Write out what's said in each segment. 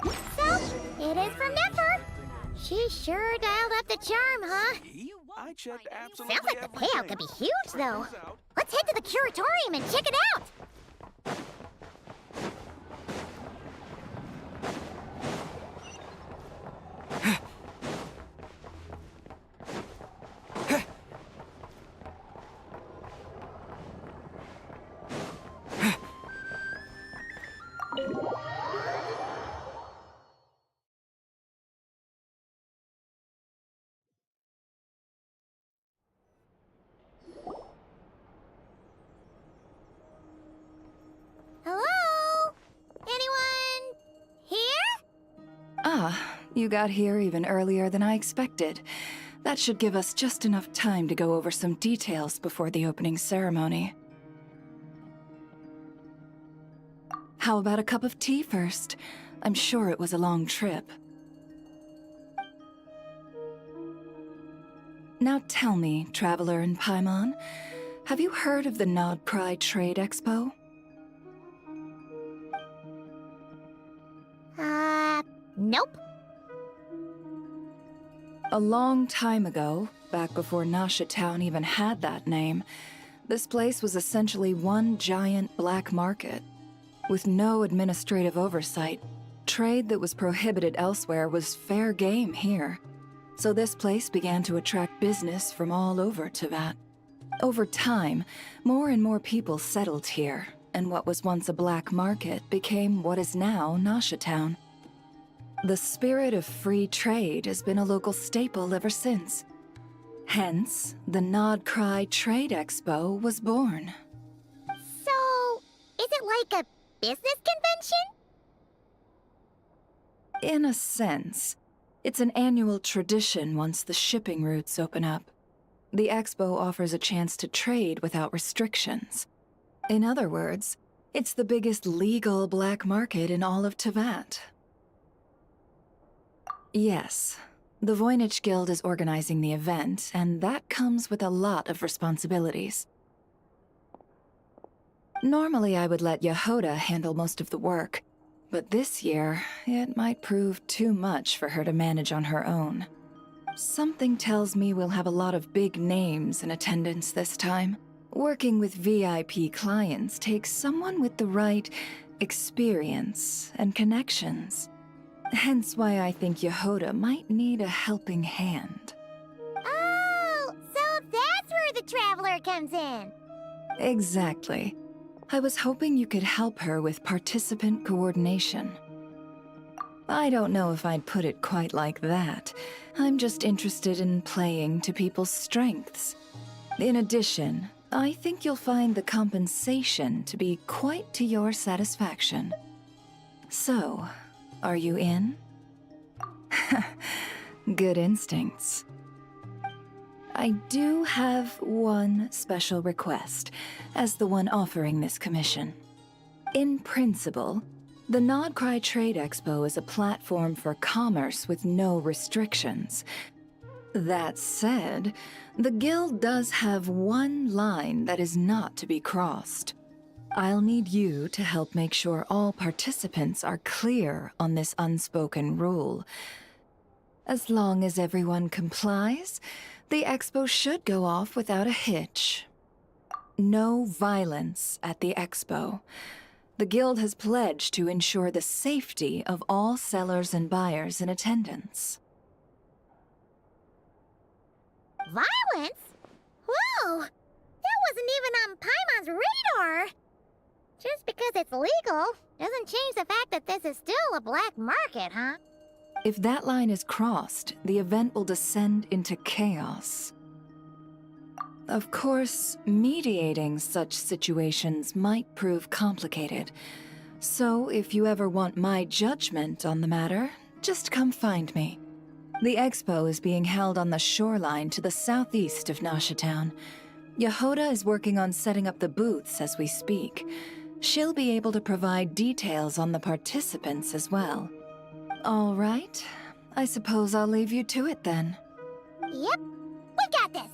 So, it is from Nefer. She sure dialed up the charm, huh? I checked absolutely Sounds like the everything. payout could be huge, though. Let's head to the curatorium and check it out. Hello? Anyone here? Ah, you got here even earlier than I expected. That should give us just enough time to go over some details before the opening ceremony. How about a cup of tea first? I'm sure it was a long trip. Now tell me, Traveler in Paimon, have you heard of the Nod Cry Trade Expo? Nope. A long time ago, back before Nasha Town even had that name, this place was essentially one giant black market. With no administrative oversight, trade that was prohibited elsewhere was fair game here. So this place began to attract business from all over Teyvat. Over time, more and more people settled here, and what was once a black market became what is now Nasha Town. The spirit of free trade has been a local staple ever since. Hence, the Nod Cry Trade Expo was born. So, is it like a business convention? In a sense, it's an annual tradition once the shipping routes open up. The expo offers a chance to trade without restrictions. In other words, it's the biggest legal black market in all of Teyvat. Yes, the Voynich Guild is organizing the event, and that comes with a lot of responsibilities. Normally I would let Yehoda handle most of the work, but this year, it might prove too much for her to manage on her own. Something tells me we'll have a lot of big names in attendance this time. Working with VIP clients takes someone with the right experience and connections. Hence why I think Yehoda might need a helping hand. Oh, so that's where the Traveler comes in. Exactly. I was hoping you could help her with participant coordination. I don't know if I'd put it quite like that. I'm just interested in playing to people's strengths. In addition, I think you'll find the compensation to be quite to your satisfaction. So, are you in? Good instincts. I do have one special request, as the one offering this commission. In principle, the Nod Cry Trade Expo is a platform for commerce with no restrictions. That said, the Guild does have one line that is not to be crossed. I'll need you to help make sure all participants are clear on this unspoken rule. As long as everyone complies, the expo should go off without a hitch. No violence at the expo. The Guild has pledged to ensure the safety of all sellers and buyers in attendance. Violence? Whoa! That wasn't even on Paimon's radar! Just because it's legal doesn't change the fact that this is still a black market, huh? If that line is crossed, the event will descend into chaos. Of course, mediating such situations might prove complicated. So if you ever want my judgment on the matter, just come find me. The expo is being held on the shoreline to the southeast of Nasha Town. Yehoda is working on setting up the booths as we speak. She'll be able to provide details on the participants as well. All right. I suppose I'll leave you to it then. Yep, we got this!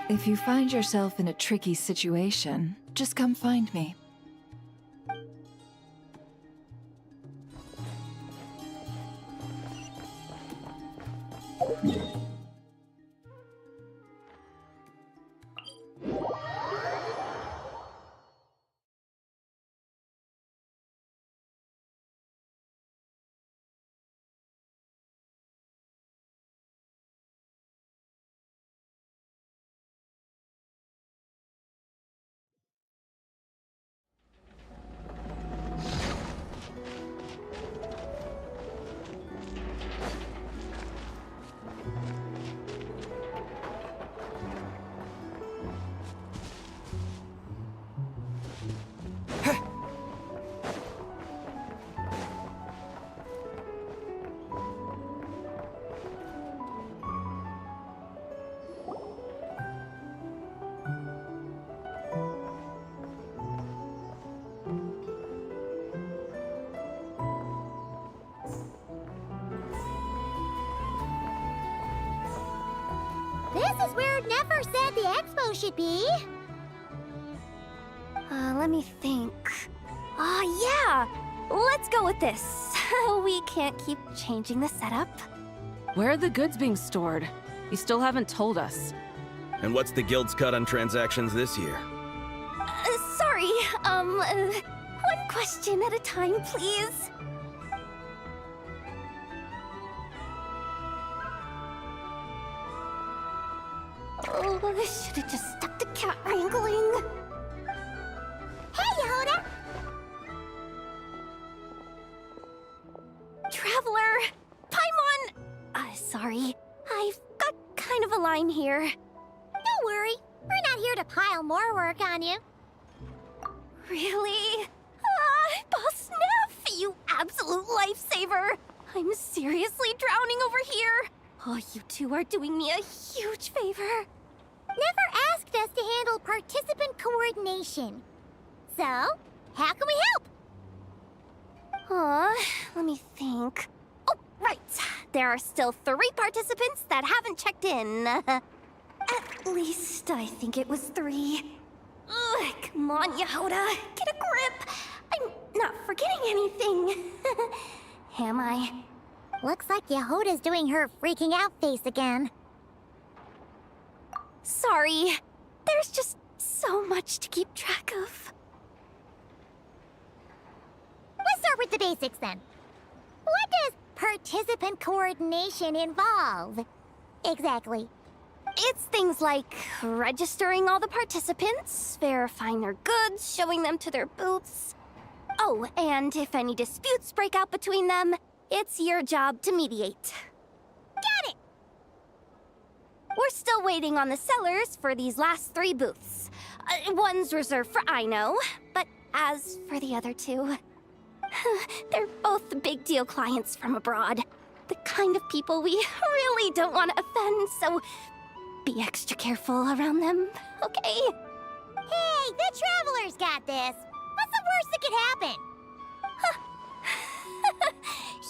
If you find yourself in a tricky situation, just come find me. This is where Nefer said the expo should be. Let me think. Yeah! Let's go with this. We can't keep changing the setup. Where are the goods being stored? You still haven't told us. And what's the guild's cut on transactions this year? Sorry, one question at a time, please. Oh, I should have just stuck to cat wrangling. Hey, Yehuda! Traveler! Paimon! Sorry. I've got kind of a line here. Don't worry. We're not here to pile more work on you. Really? Boss Neff, you absolute lifesaver! I'm seriously drowning over here. Oh, you two are doing me a huge favor. Never asked us to handle participant coordination. So, how can we help? Let me think. Oh, right. There are still 3 participants that haven't checked in. At least I think it was 3. Ugh, come on, Yehuda. Get a grip. I'm not forgetting anything. Am I? Looks like Yehuda's doing her freaking out face again. Sorry. There's just so much to keep track of. Let's start with the basics then. What does participant coordination involve? Exactly. It's things like registering all the participants, verifying their goods, showing them to their booths. Oh, and if any disputes break out between them, it's your job to mediate. Got it! We're still waiting on the sellers for these last 3 booths. One's reserved for Aino, but as for the other 2, they're both big deal clients from abroad. The kind of people we really don't want to offend, so be extra careful around them, okay? Hey, the Traveler's got this. What's the worst that could happen?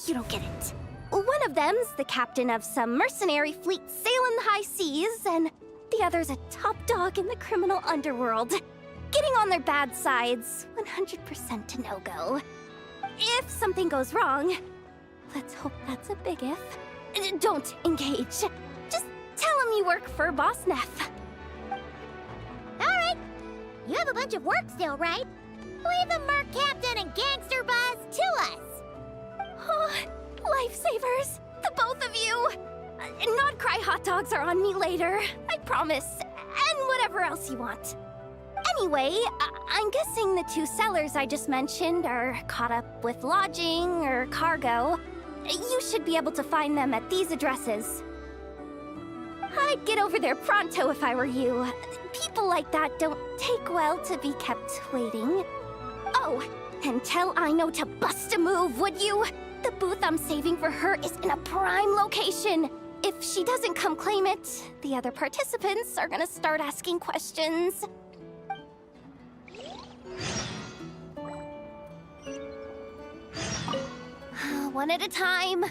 You don't get it. One of them's the captain of some mercenary fleet sailing the high seas, and the other's a top dog in the criminal underworld. Getting on their bad sides, 100% a no-go. If something goes wrong, let's hope that's a big if, don't engage. Just tell him you work for Boss Neff. Alright. You have a bunch of work still, right? Leave the Merc Captain and Gangster Buzz to us. Oh, lifesavers, the both of you. Not cry hot dogs are on me later, I promise. And whatever else you want. Anyway, I'm guessing the 2 sellers I just mentioned are caught up with lodging or cargo. You should be able to find them at these addresses. I'd get over there pronto if I were you. People like that don't take well to be kept waiting. Oh, and tell Aino to bust a move, would you? The booth I'm saving for her is in a prime location. If she doesn't come claim it, the other participants are gonna start asking questions. One at a time.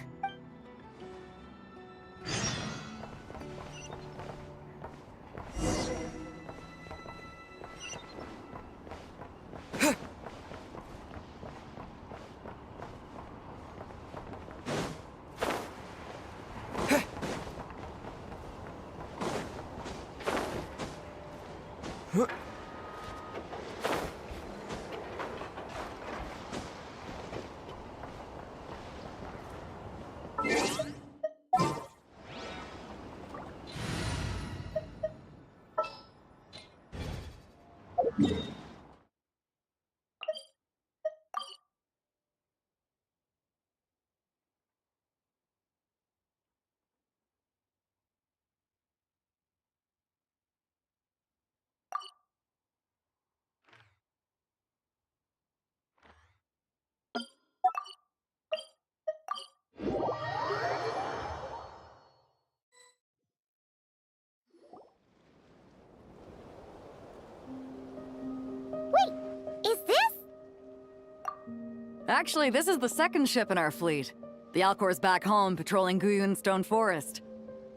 Actually, this is the second ship in our fleet. The Alcor's back home patrolling Guyun Stone Forest.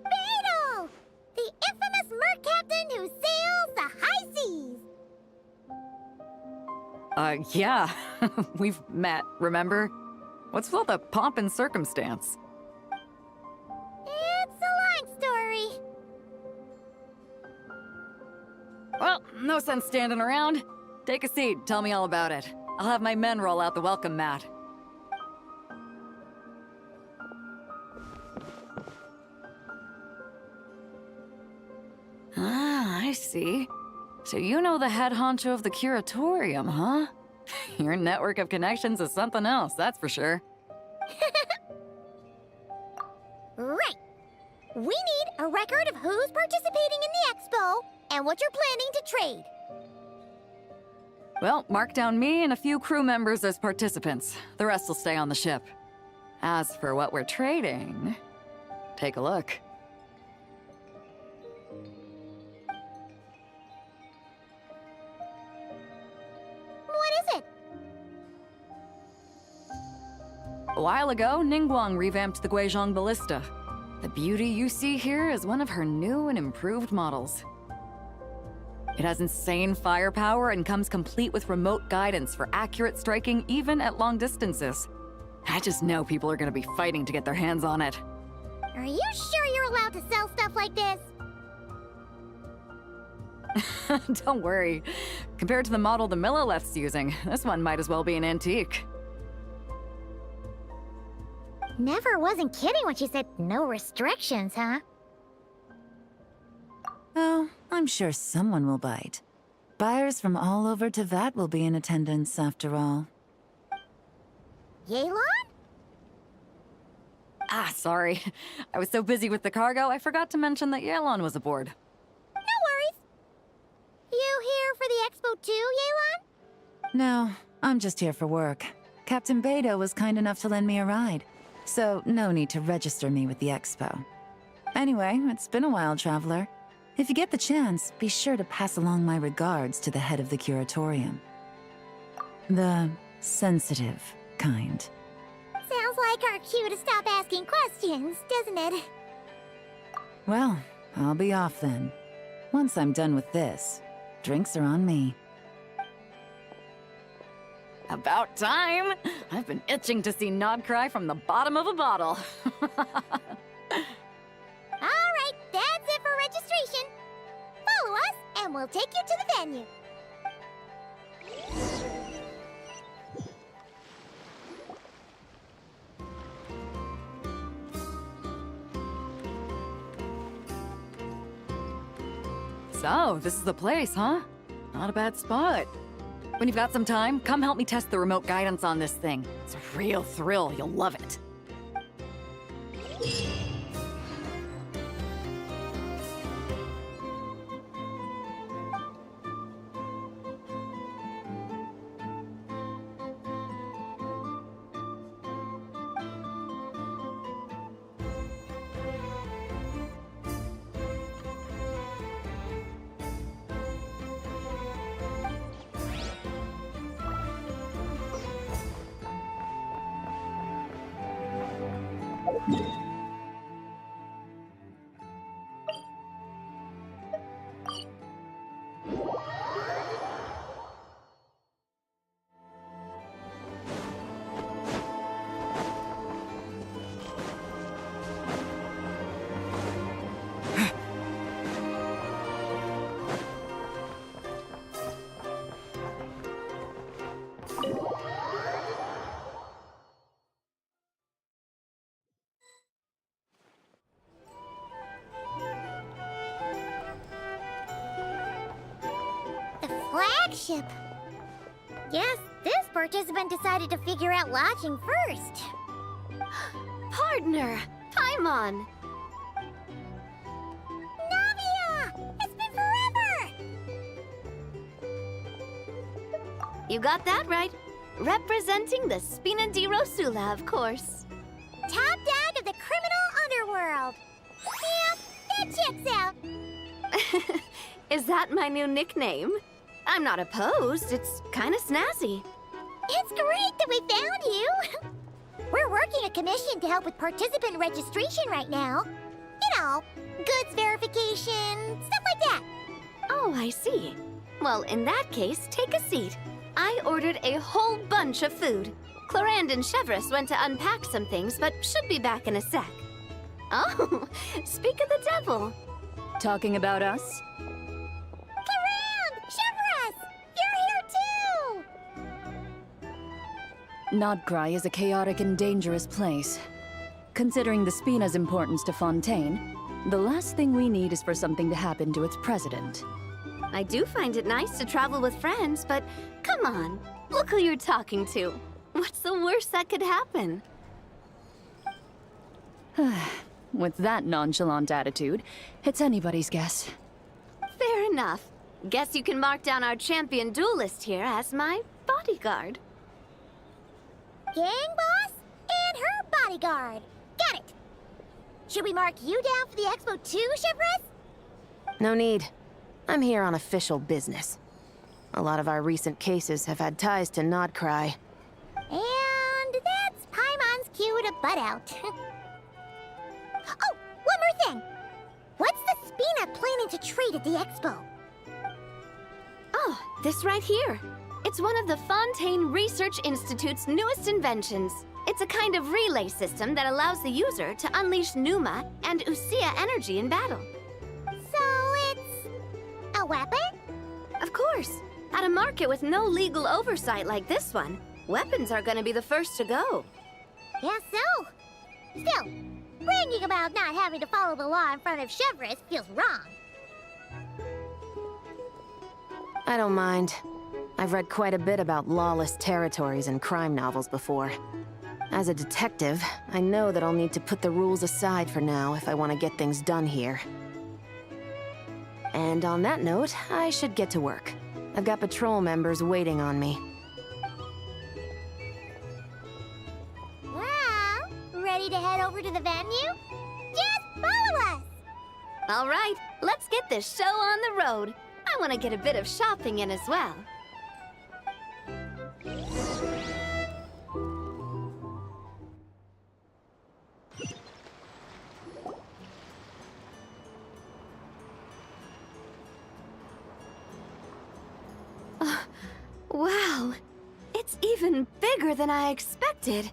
Beidou! The infamous merc captain who sails the high seas! Yeah. We've met, remember? What's with all the pomp and circumstance? It's a long story. Well, no sense standing around. Take a seat, tell me all about it. I'll have my men roll out the welcome mat. Ah, I see. So you know the head honcho of the curatorium, huh? Your network of connections is something else, that's for sure. Right. We need a record of who's participating in the expo and what you're planning to trade. Well, mark down me and a few crew members as participants. The rest will stay on the ship. As for what we're trading, take a look. What is it? A while ago, Ningguang revamped the Guizhong Ballista. The beauty you see here is one of her new and improved models. It has insane firepower and comes complete with remote guidance for accurate striking even at long distances. I just know people are gonna be fighting to get their hands on it. Are you sure you're allowed to sell stuff like this? Don't worry. Compared to the model the Milleleft's using, this one might as well be an antique. Never wasn't kidding when she said no restrictions, huh? Oh, I'm sure someone will bite. Buyers from all over Teyvat will be in attendance, after all. Yelan? Ah, sorry. I was so busy with the cargo, I forgot to mention that Yelan was aboard. No worries. You here for the expo too, Yelan? No, I'm just here for work. Captain Beidou was kind enough to lend me a ride, so no need to register me with the expo. Anyway, it's been a while, Traveler. If you get the chance, be sure to pass along my regards to the head of the curatorium. The sensitive kind. Sounds like our cue to stop asking questions, doesn't it? Well, I'll be off then. Once I'm done with this, drinks are on me. About time! I've been itching to see Nod cry from the bottom of a bottle. All right, that's it for registration. Follow us, and we'll take you to the venue. So, this is the place, huh? Not a bad spot. When you've got some time, come help me test the remote guidance on this thing. It's a real thrill, you'll love it. Flagship. Guess this participant decided to figure out lodging first. Partner, Paimon. Navia! It's been forever! You got that right. Representing the Spina di Rosula, of course. Top dog of the criminal underworld. Yeah, that checks out. Is that my new nickname? I'm not opposed. It's kind of snazzy. It's great that we found you! We're working a commission to help with participant registration right now. You know, goods verification, stuff like that. Oh, I see. Well, in that case, take a seat. I ordered a whole bunch of food. Clorand and Chevreuse went to unpack some things, but should be back in a sec. Oh, speak of the devil. Talking about us? Clorand! Chevreuse! You're here too! Nodcry is a chaotic and dangerous place. Considering the Spina's importance to Fontaine, the last thing we need is for something to happen to its president. I do find it nice to travel with friends, but come on, look who you're talking to. What's the worst that could happen? With that nonchalant attitude, it's anybody's guess. Fair enough. Guess you can mark down our champion duelist here as my bodyguard. Gang boss and her bodyguard. Got it! Should we mark you down for the expo too, Chevreuse? No need. I'm here on official business. A lot of our recent cases have had ties to Nodcry. And that's Paimon's cue to butt out. Oh, one more thing! What's the Spina planning to trade at the expo? Oh, this right here. It's one of the Fontaine Research Institute's newest inventions. It's a kind of relay system that allows the user to unleash Pneuma and Usia energy in battle. So it's a weapon? Of course. At a market with no legal oversight like this one, weapons are gonna be the first to go. Guess so. Still, bragging about not having to follow the law in front of Chevreuse feels wrong. I don't mind. I've read quite a bit about lawless territories and crime novels before. As a detective, I know that I'll need to put the rules aside for now if I want to get things done here. And on that note, I should get to work. I've got patrol members waiting on me. Well, ready to head over to the venue? Just follow us! All right, let's get this show on the road. I want to get a bit of shopping in as well. Wow, it's even bigger than I expected.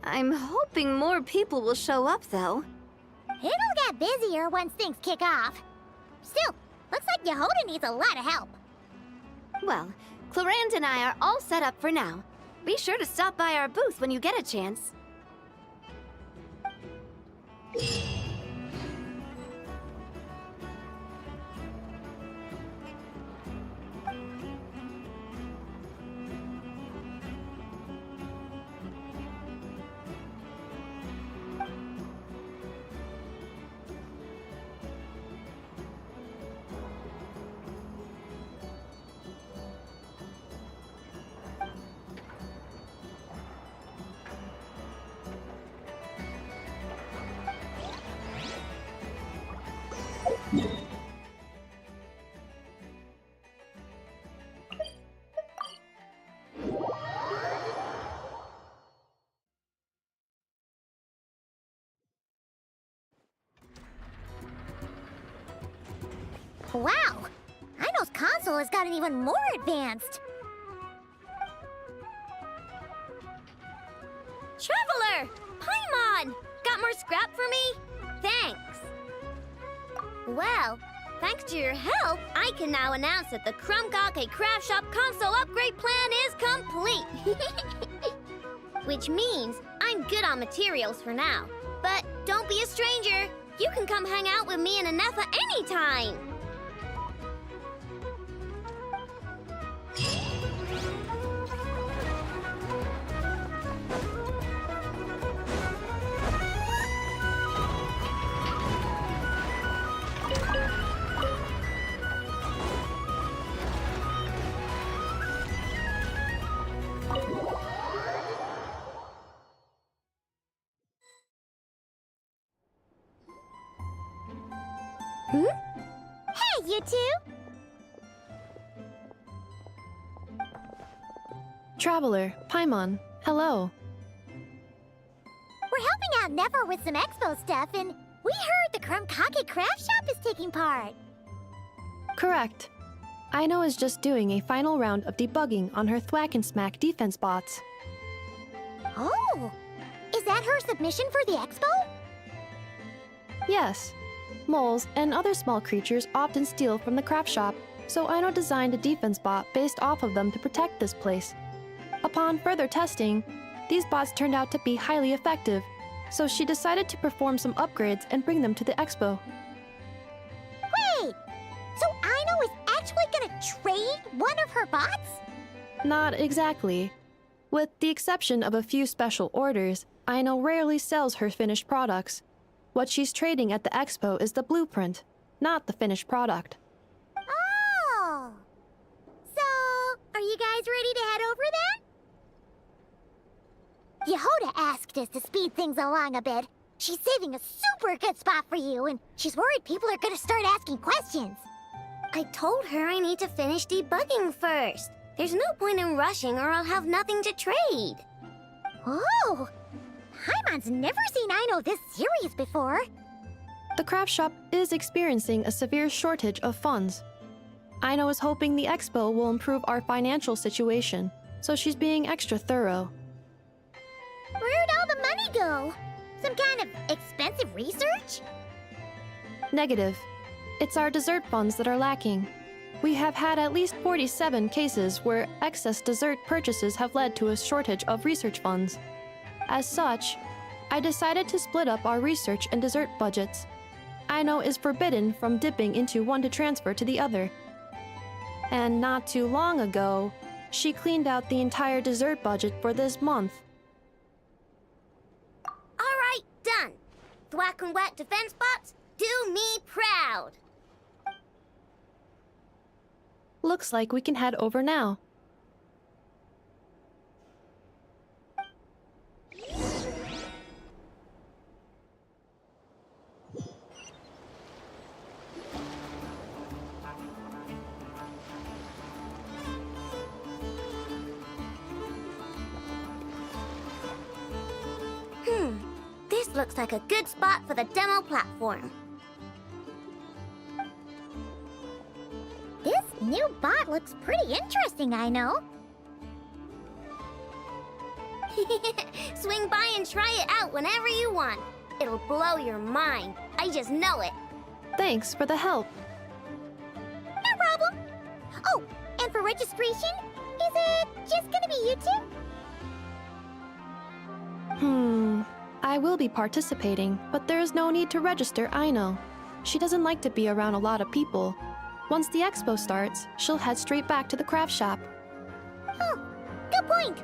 I'm hoping more people will show up, though. It'll get busier once things kick off. Still, looks like Yehoda needs a lot of help. Well, Clorand and I are all set up for now. Be sure to stop by our booth when you get a chance. Wow! Ino's console has gotten even more advanced. Traveler! Paimon! Got more scrap for me? Thanks. Well, thanks to your help, I can now announce that the Krumgake Craft Shop console upgrade plan is complete. Which means I'm good on materials for now. But don't be a stranger. You can come hang out with me and Anefa anytime. Hey, you two! Traveler, Paimon, hello. We're helping out Nefer with some expo stuff, and we heard the Krumkake craft shop is taking part. Correct. Aino is just doing a final round of debugging on her Thwack and Smack defense bots. Oh! Is that her submission for the expo? Yes. Moles and other small creatures often steal from the craft shop, so Aino designed a defense bot based off of them to protect this place. Upon further testing, these bots turned out to be highly effective, so she decided to perform some upgrades and bring them to the expo. Wait! So Aino is actually gonna trade one of her bots? Not exactly. With the exception of a few special orders, Aino rarely sells her finished products. What she's trading at the expo is the blueprint, not the finished product. Oh! So, are you guys ready to head over then? Yehoda asked us to speed things along a bit. She's saving a super good spot for you, and she's worried people are gonna start asking questions. I told her I need to finish debugging first. There's no point in rushing or I'll have nothing to trade. Oh! Paimon's never seen Aino this serious before. The craft shop is experiencing a severe shortage of funds. Aino is hoping the expo will improve our financial situation, so she's being extra thorough. Where'd all the money go? Some kind of expensive research? Negative. It's our dessert funds that are lacking. We have had at least 47 cases where excess dessert purchases have led to a shortage of research funds. As such, I decided to split up our research and dessert budgets. Aino is forbidden from dipping into one to transfer to the other. And not too long ago, she cleaned out the entire dessert budget for this month. Alright, done. Thwack and Whack defense bots, do me proud. Looks like we can head over now. This looks like a good spot for the demo platform. This new bot looks pretty interesting, I know. Swing by and try it out whenever you want. It'll blow your mind. I just know it. Thanks for the help. No problem. Oh, and for registration, is it just gonna be you two? I will be participating, but there is no need to register, Aino. She doesn't like to be around a lot of people. Once the expo starts, she'll head straight back to the craft shop. Oh, good point.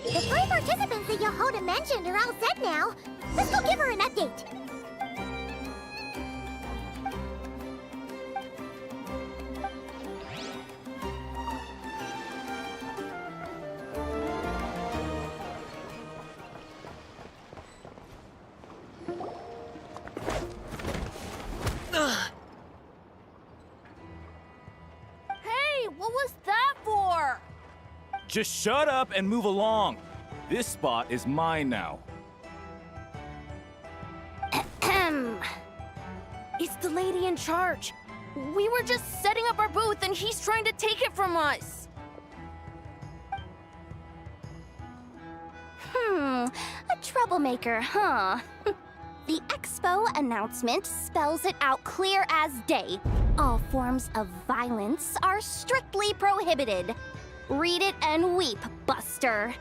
The 3 participants that Yehoda mentioned are all set now. Let's go give her an update. Hey, what was that for? Just shut up and move along. This spot is mine now. It's the lady in charge. We were just setting up our booth and he's trying to take it from us. A troublemaker, huh? The expo announcement spells it out clear as day. All forms of violence are strictly prohibited. Read it and weep, Buster.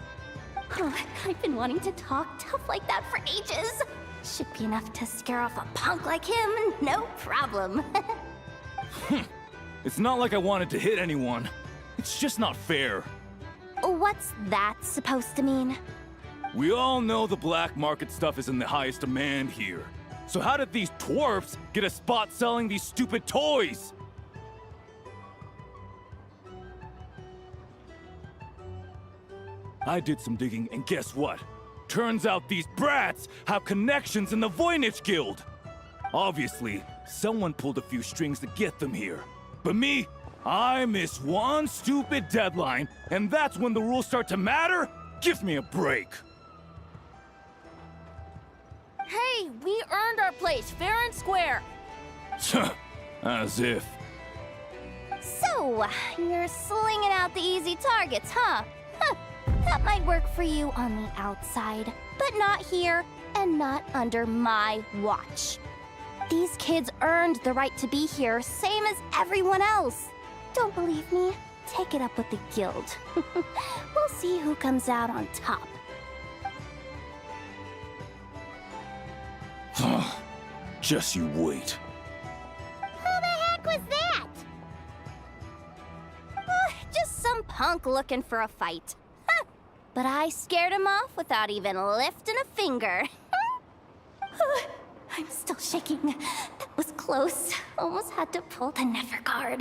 I've been wanting to talk tough like that for ages. Should be enough to scare off a punk like him, no problem. It's not like I wanted to hit anyone. It's just not fair. What's that supposed to mean? We all know the black market stuff is in the highest demand here. So how did these twerps get a spot selling these stupid toys? I did some digging, and guess what? Turns out these brats have connections in the Voynich Guild. Obviously, someone pulled a few strings to get them here. But me, I miss one stupid deadline, and that's when the rules start to matter? Give me a break. Hey, we earned our place fair and square. As if. So, you're slinging out the easy targets, huh? That might work for you on the outside, but not here and not under my watch. These kids earned the right to be here, same as everyone else. Don't believe me? Take it up with the guild. We'll see who comes out on top. Just you wait. Who the heck was that? Just some punk looking for a fight. But I scared him off without even lifting a finger. I'm still shaking. That was close. Almost had to pull the never guard.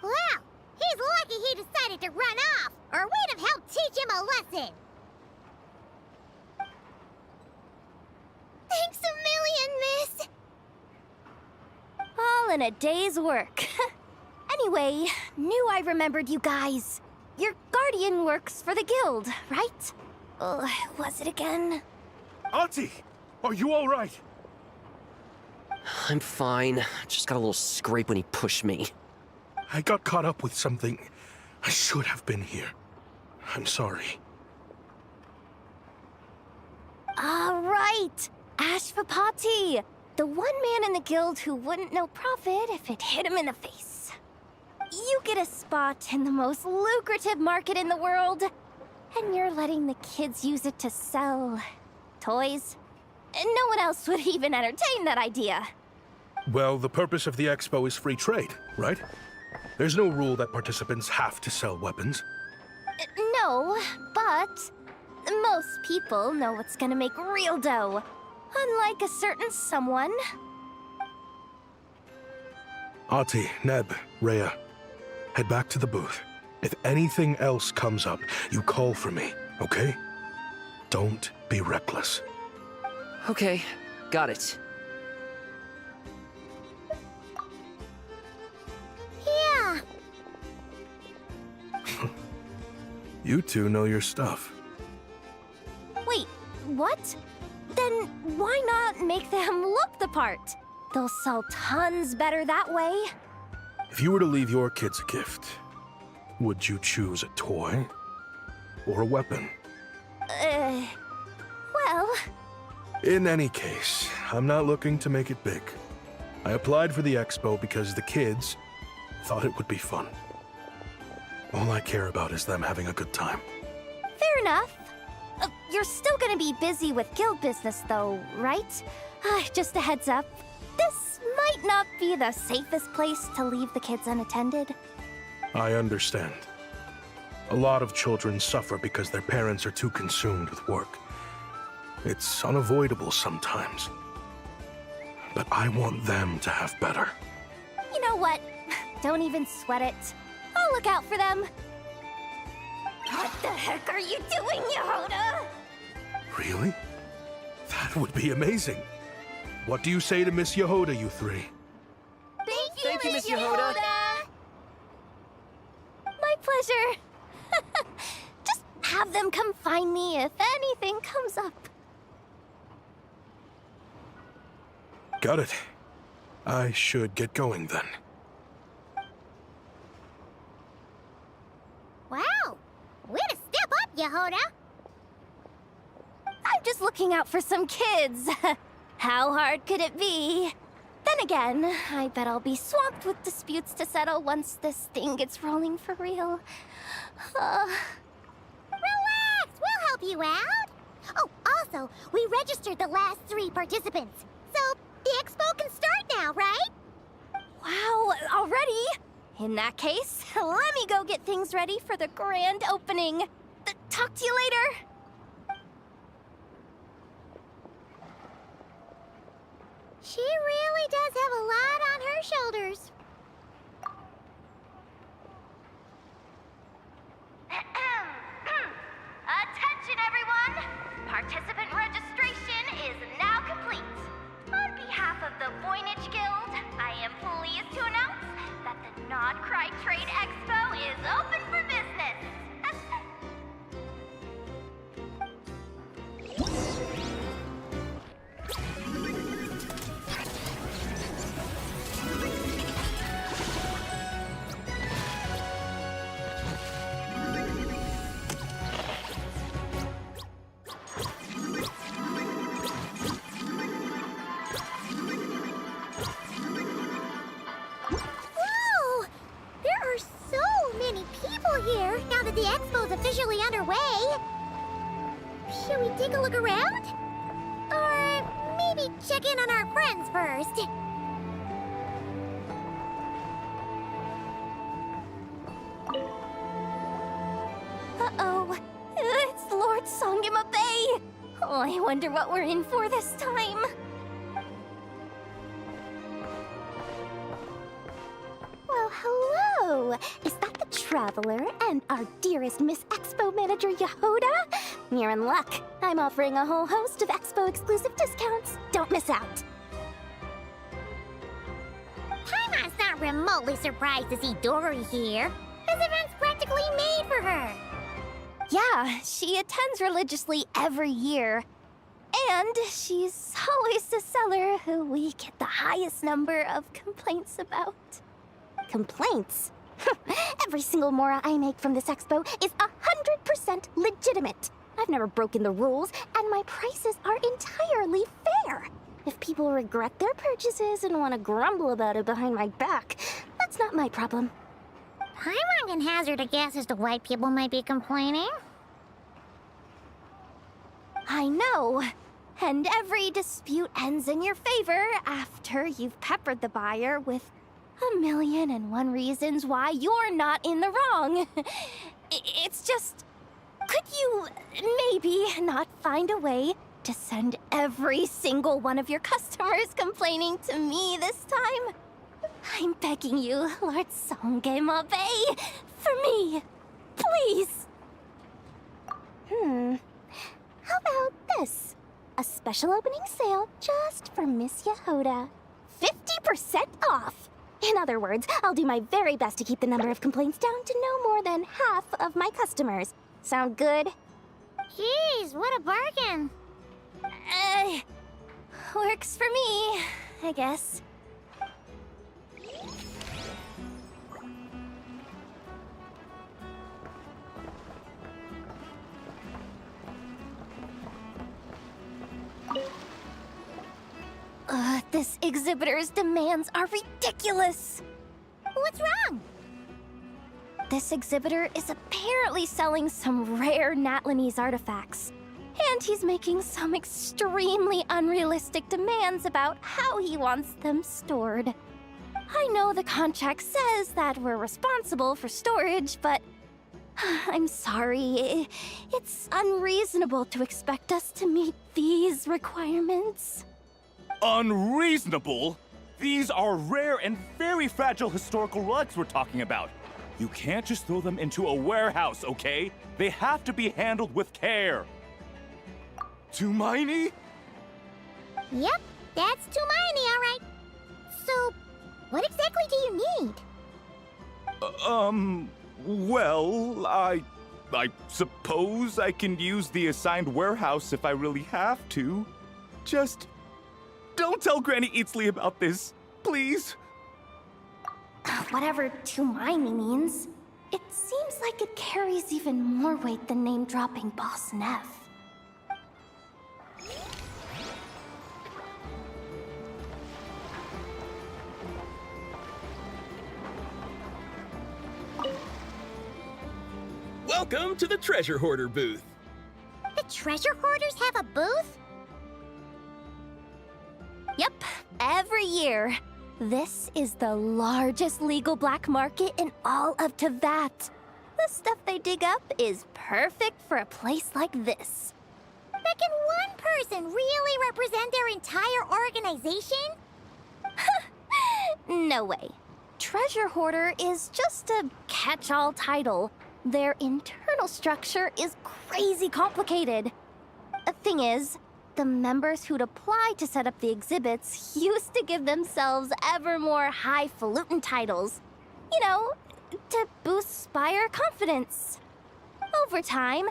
Well, he's lucky he decided to run off, or we'd have helped teach him a lesson. Thanks a million, miss. All in a day's work. Anyway, knew I remembered you guys. Your guardian works for the guild, right? Was it again? Auntie, are you all right? I'm fine. Just got a little scrape when he pushed me. I got caught up with something. I should have been here. I'm sorry. All right, Ashvapati, the one man in the guild who wouldn't know profit if it hit him in the face. You get a spot in the most lucrative market in the world, and you're letting the kids use it to sell toys. And no one else would even entertain that idea. Well, the purpose of the expo is free trade, right? There's no rule that participants have to sell weapons. No, but most people know what's gonna make real dough. Unlike a certain someone. Ati, Neb, Rhea, head back to the booth. If anything else comes up, you call for me, okay? Don't be reckless. Okay, got it. Yeah. You two know your stuff. Wait, what? Then why not make them look the part? They'll sell tons better that way. If you were to leave your kids a gift, would you choose a toy or a weapon? Well... In any case, I'm not looking to make it big. I applied for the expo because the kids thought it would be fun. All I care about is them having a good time. Fair enough. You're still gonna be busy with guild business though, right? Just a heads up. This might not be the safest place to leave the kids unattended. I understand. A lot of children suffer because their parents are too consumed with work. It's unavoidable sometimes. But I want them to have better. You know what? Don't even sweat it. I'll look out for them. What the heck are you doing, Yehoda? Really? That would be amazing. What do you say to Miss Yehoda, you three? Thank you, Miss Yehoda. My pleasure. Just have them come find me if anything comes up. Got it. I should get going then. Wow. Way to step up, Yehoda. I'm just looking out for some kids. How hard could it be? Then again, I bet I'll be swamped with disputes to settle once this thing gets rolling for real. Relax, we'll help you out. Oh, also, we registered the last 3 participants. So, the expo can start now, right? Wow, already? In that case, let me go get things ready for the grand opening. Talk to you later. She really does have a lot on her shoulders. Attention, everyone! Participant registration is now complete. On behalf of the Voynich Guild, I am pleased to announce that the Not Cry Trade Expo is open for business. Whoa! There are so many people here now that the expo's officially underway. Should we take a look around? Or maybe check in on our friends first? Uh-oh. It's Lord Songima Bay. Oh, I wonder what we're in for this time. Well, hello. Is that the Traveler and our dearest Miss Expo Manager Yehoda? You're in luck. I'm offering a whole host of Expo exclusive discounts. Don't miss out. Paimon's not remotely surprised to see Dory here. This event's practically made for her. Yeah, she attends religiously every year. And she's always the seller who we get the highest number of complaints about. Complaints? Every single mora I make from this expo is 100% legitimate. I've never broken the rules, and my prices are entirely fair. If people regret their purchases and want to grumble about it behind my back, that's not my problem. Paimon can hazard a guess as to why people might be complaining. I know. And every dispute ends in your favor after you've peppered the buyer with 1,000,001 reasons why you're not in the wrong. It's just... Could you maybe not find a way to send every single one of your customers complaining to me this time? I'm begging you, Lord Songema Bay, for me, please. How about this? A special opening sale just for Miss Yehoda. 50% off! In other words, I'll do my very best to keep the number of complaints down to no more than half of my customers. Sound good? Jeez, what a bargain. Works for me, I guess. This exhibitor's demands are ridiculous. What's wrong? This exhibitor is apparently selling some rare Natlanese artifacts. And he's making some extremely unrealistic demands about how he wants them stored. I know the contract says that we're responsible for storage, but I'm sorry. It's unreasonable to expect us to meet these requirements. Unreasonable? These are rare and very fragile historical relics we're talking about. You can't just throw them into a warehouse, okay? They have to be handled with care. Tumaini? Yep, that's Tumaini, all right. So, what exactly do you need? Well, I suppose I can use the assigned warehouse if I really have to. Just don't tell Granny Eatsley about this, please. Whatever Tumaini means, it seems like it carries even more weight than name-dropping Boss Neff. Welcome to the Treasure Hoarder booth. The treasure hoarders have a booth? Yep, every year. This is the largest legal black market in all of Tevat. The stuff they dig up is perfect for a place like this. But can one person really represent their entire organization? No way. Treasure Hoarder is just a catch-all title. Their internal structure is crazy complicated. The thing is, the members who'd apply to set up the exhibits used to give themselves ever more highfalutin titles. You know, to boost buyer confidence. Over time,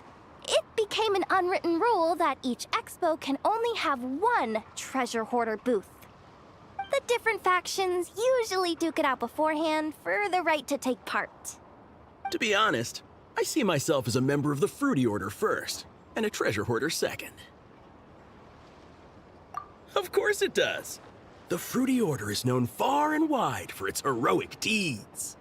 it became an unwritten rule that each expo can only have one treasure hoarder booth. The different factions usually duke it out beforehand for the right to take part. To be honest, I see myself as a member of the Fruity Order first, and a treasure hoarder second. Of course it does. The Fruity Order is known far and wide for its heroic deeds.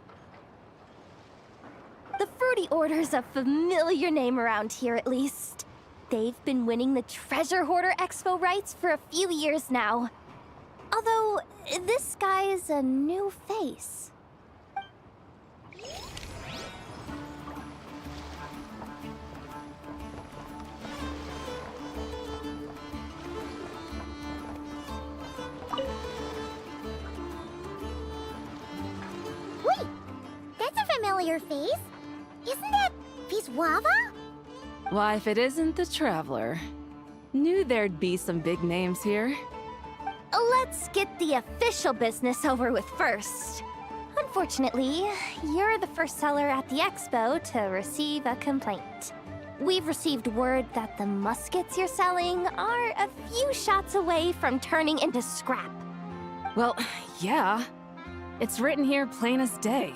The Fruity Order's a familiar name around here, at least. They've been winning the Treasure Hoarder Expo rights for a few years now. Although, this guy's a new face. Wait, that's a familiar face. Isn't that Piswava? Why, if it isn't the Traveler. Knew there'd be some big names here. Let's get the official business over with first. Unfortunately, you're the first seller at the expo to receive a complaint. We've received word that the muskets you're selling are a few shots away from turning into scrap. Well, yeah. It's written here plain as day.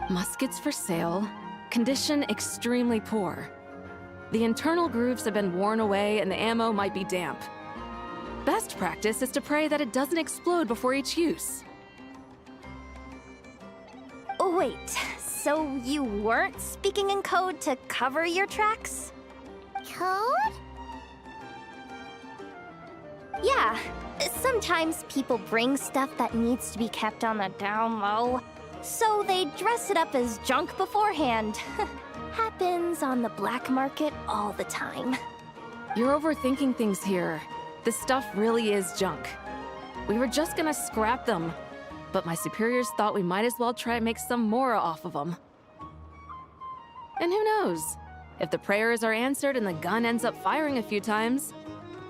Muskets for sale. Condition extremely poor. The internal grooves have been worn away and the ammo might be damp. Best practice is to pray that it doesn't explode before each use. Wait, so you weren't speaking in code to cover your tracks? Code? Yeah, sometimes people bring stuff that needs to be kept on the down low, so they dress it up as junk beforehand. Happens on the black market all the time. You're overthinking things here. This stuff really is junk. We were just gonna scrap them, but my superiors thought we might as well try and make some more off of them. And who knows? If the prayers are answered and the gun ends up firing a few times,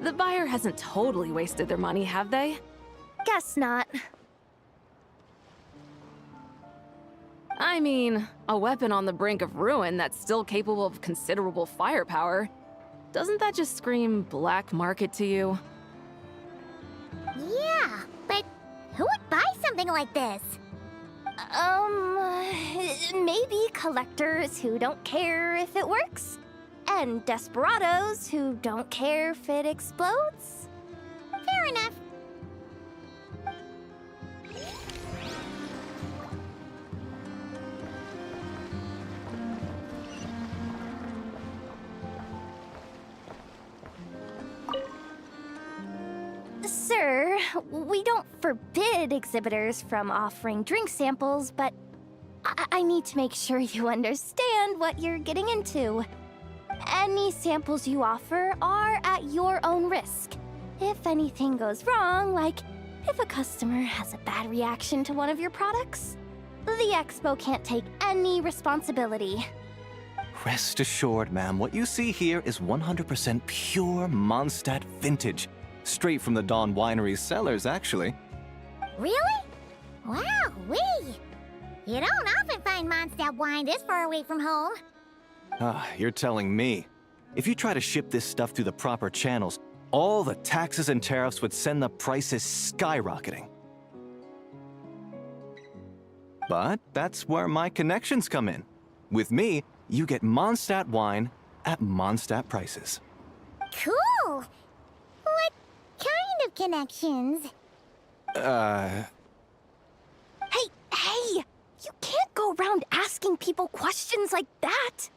the buyer hasn't totally wasted their money, have they? Guess not. I mean, a weapon on the brink of ruin that's still capable of considerable firepower. Doesn't that just scream black market to you? Yeah, but who would buy something like this? Maybe collectors who don't care if it works, and desperados who don't care if it explodes. Fair enough. Sir, we don't forbid exhibitors from offering drink samples, but I need to make sure you understand what you're getting into. Any samples you offer are at your own risk. If anything goes wrong, like if a customer has a bad reaction to one of your products, the expo can't take any responsibility. Rest assured, ma'am, what you see here is 100% pure Mondstadt vintage. Straight from the Dawn Winery's cellars, actually. Really? Wow, wee! You don't often find Mondstadt wine this far away from home. Ah, you're telling me. If you try to ship this stuff through the proper channels, all the taxes and tariffs would send the prices skyrocketing. But that's where my connections come in. With me, you get Mondstadt wine at Mondstadt prices. Cool! What kind of connections? Hey! You can't go around asking people questions like that!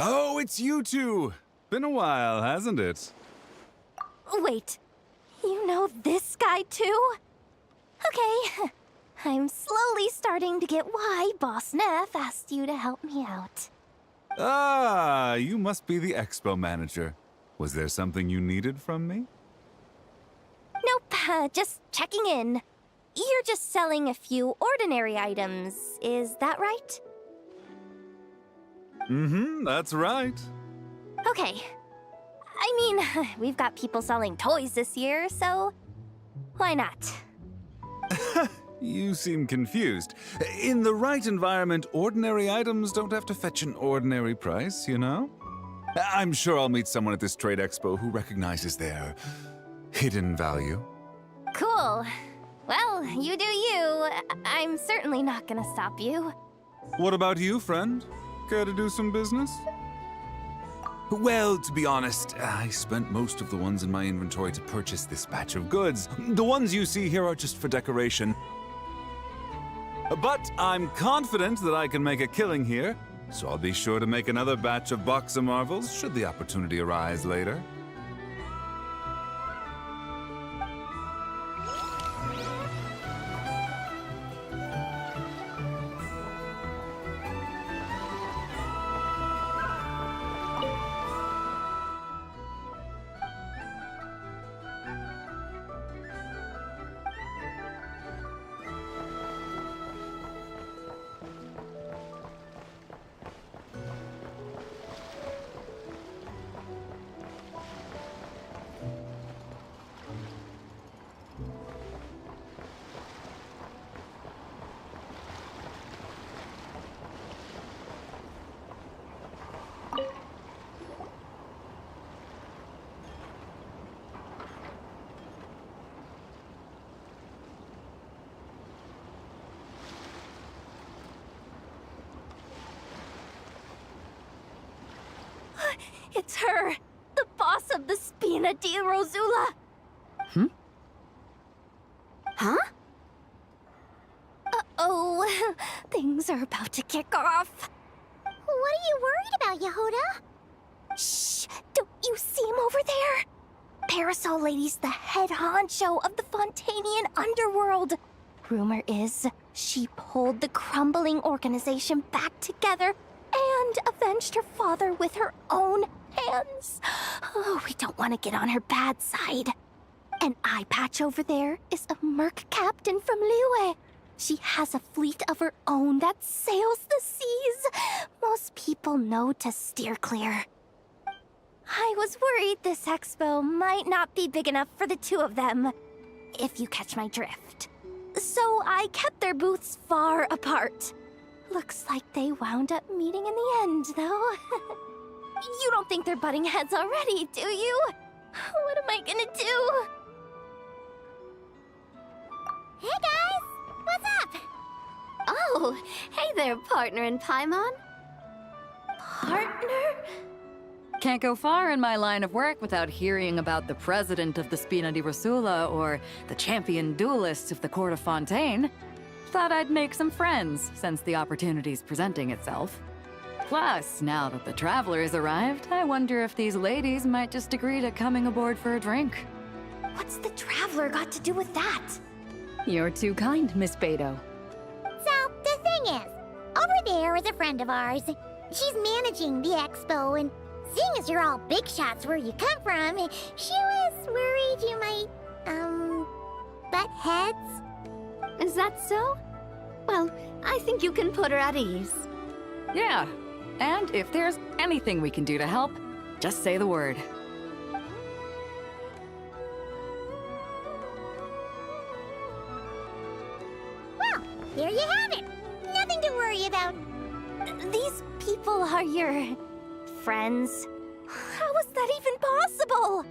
Oh, it's you two! Been a while, hasn't it? Wait, you know this guy too? Okay. I'm slowly starting to get why Boss Neff asked you to help me out. Ah, you must be the expo manager. Was there something you needed from me? Nope, just checking in. You're just selling a few ordinary items, is that right? Mm-hmm, that's right. Okay. I mean, we've got people selling toys this year, so why not? You seem confused. In the right environment, ordinary items don't have to fetch an ordinary price, you know? I'm sure I'll meet someone at this trade expo who recognizes their hidden value. Cool. Well, you do you. I'm certainly not gonna stop you. What about you, friend? Care to do some business? Well, to be honest, I spent most of the ones in my inventory to purchase this batch of goods. The ones you see here are just for decoration. But I'm confident that I can make a killing here, so I'll be sure to make another batch of Box of Marvels should the opportunity arise later. It's her! The boss of the Spina di Rosula! Huh? Uh-oh, things are about to kick off. What are you worried about, Yehuda? Shh! Don't you see him over there? Parasol Lady's the head honcho of the Fontanian underworld. Rumor is she pulled the crumbling organization back together and avenged her father with her own hands. Oh, we don't want to get on her bad side. An eye patch over there is a merc captain from Liyue. She has a fleet of her own that sails the seas. Most people know to steer clear. I was worried this expo might not be big enough for the two of them, if you catch my drift. So I kept their booths far apart. Looks like they wound up meeting in the end, though. You don't think they're butting heads already, do you? What am I gonna do? Hey guys, what's up? Oh, hey there, partner in Paimon. Partner? Can't go far in my line of work without hearing about the president of the Spina di Rosula or the champion duelists of the court of Fontaine. Thought I'd make some friends since the opportunity's presenting itself. Plus, now that the traveler's arrived, I wonder if these ladies might just agree to coming aboard for a drink. What's the traveler got to do with that? You're too kind, Miss Beto. So, the thing is, over there is a friend of ours. She's managing the expo, and seeing as you're all big shots where you come from, she was worried you might, butt heads. Is that so? Well, I think you can put her at ease. Yeah, and if there's anything we can do to help, just say the word. Well, there you have it. Nothing to worry about. These people are your friends. How is that even possible?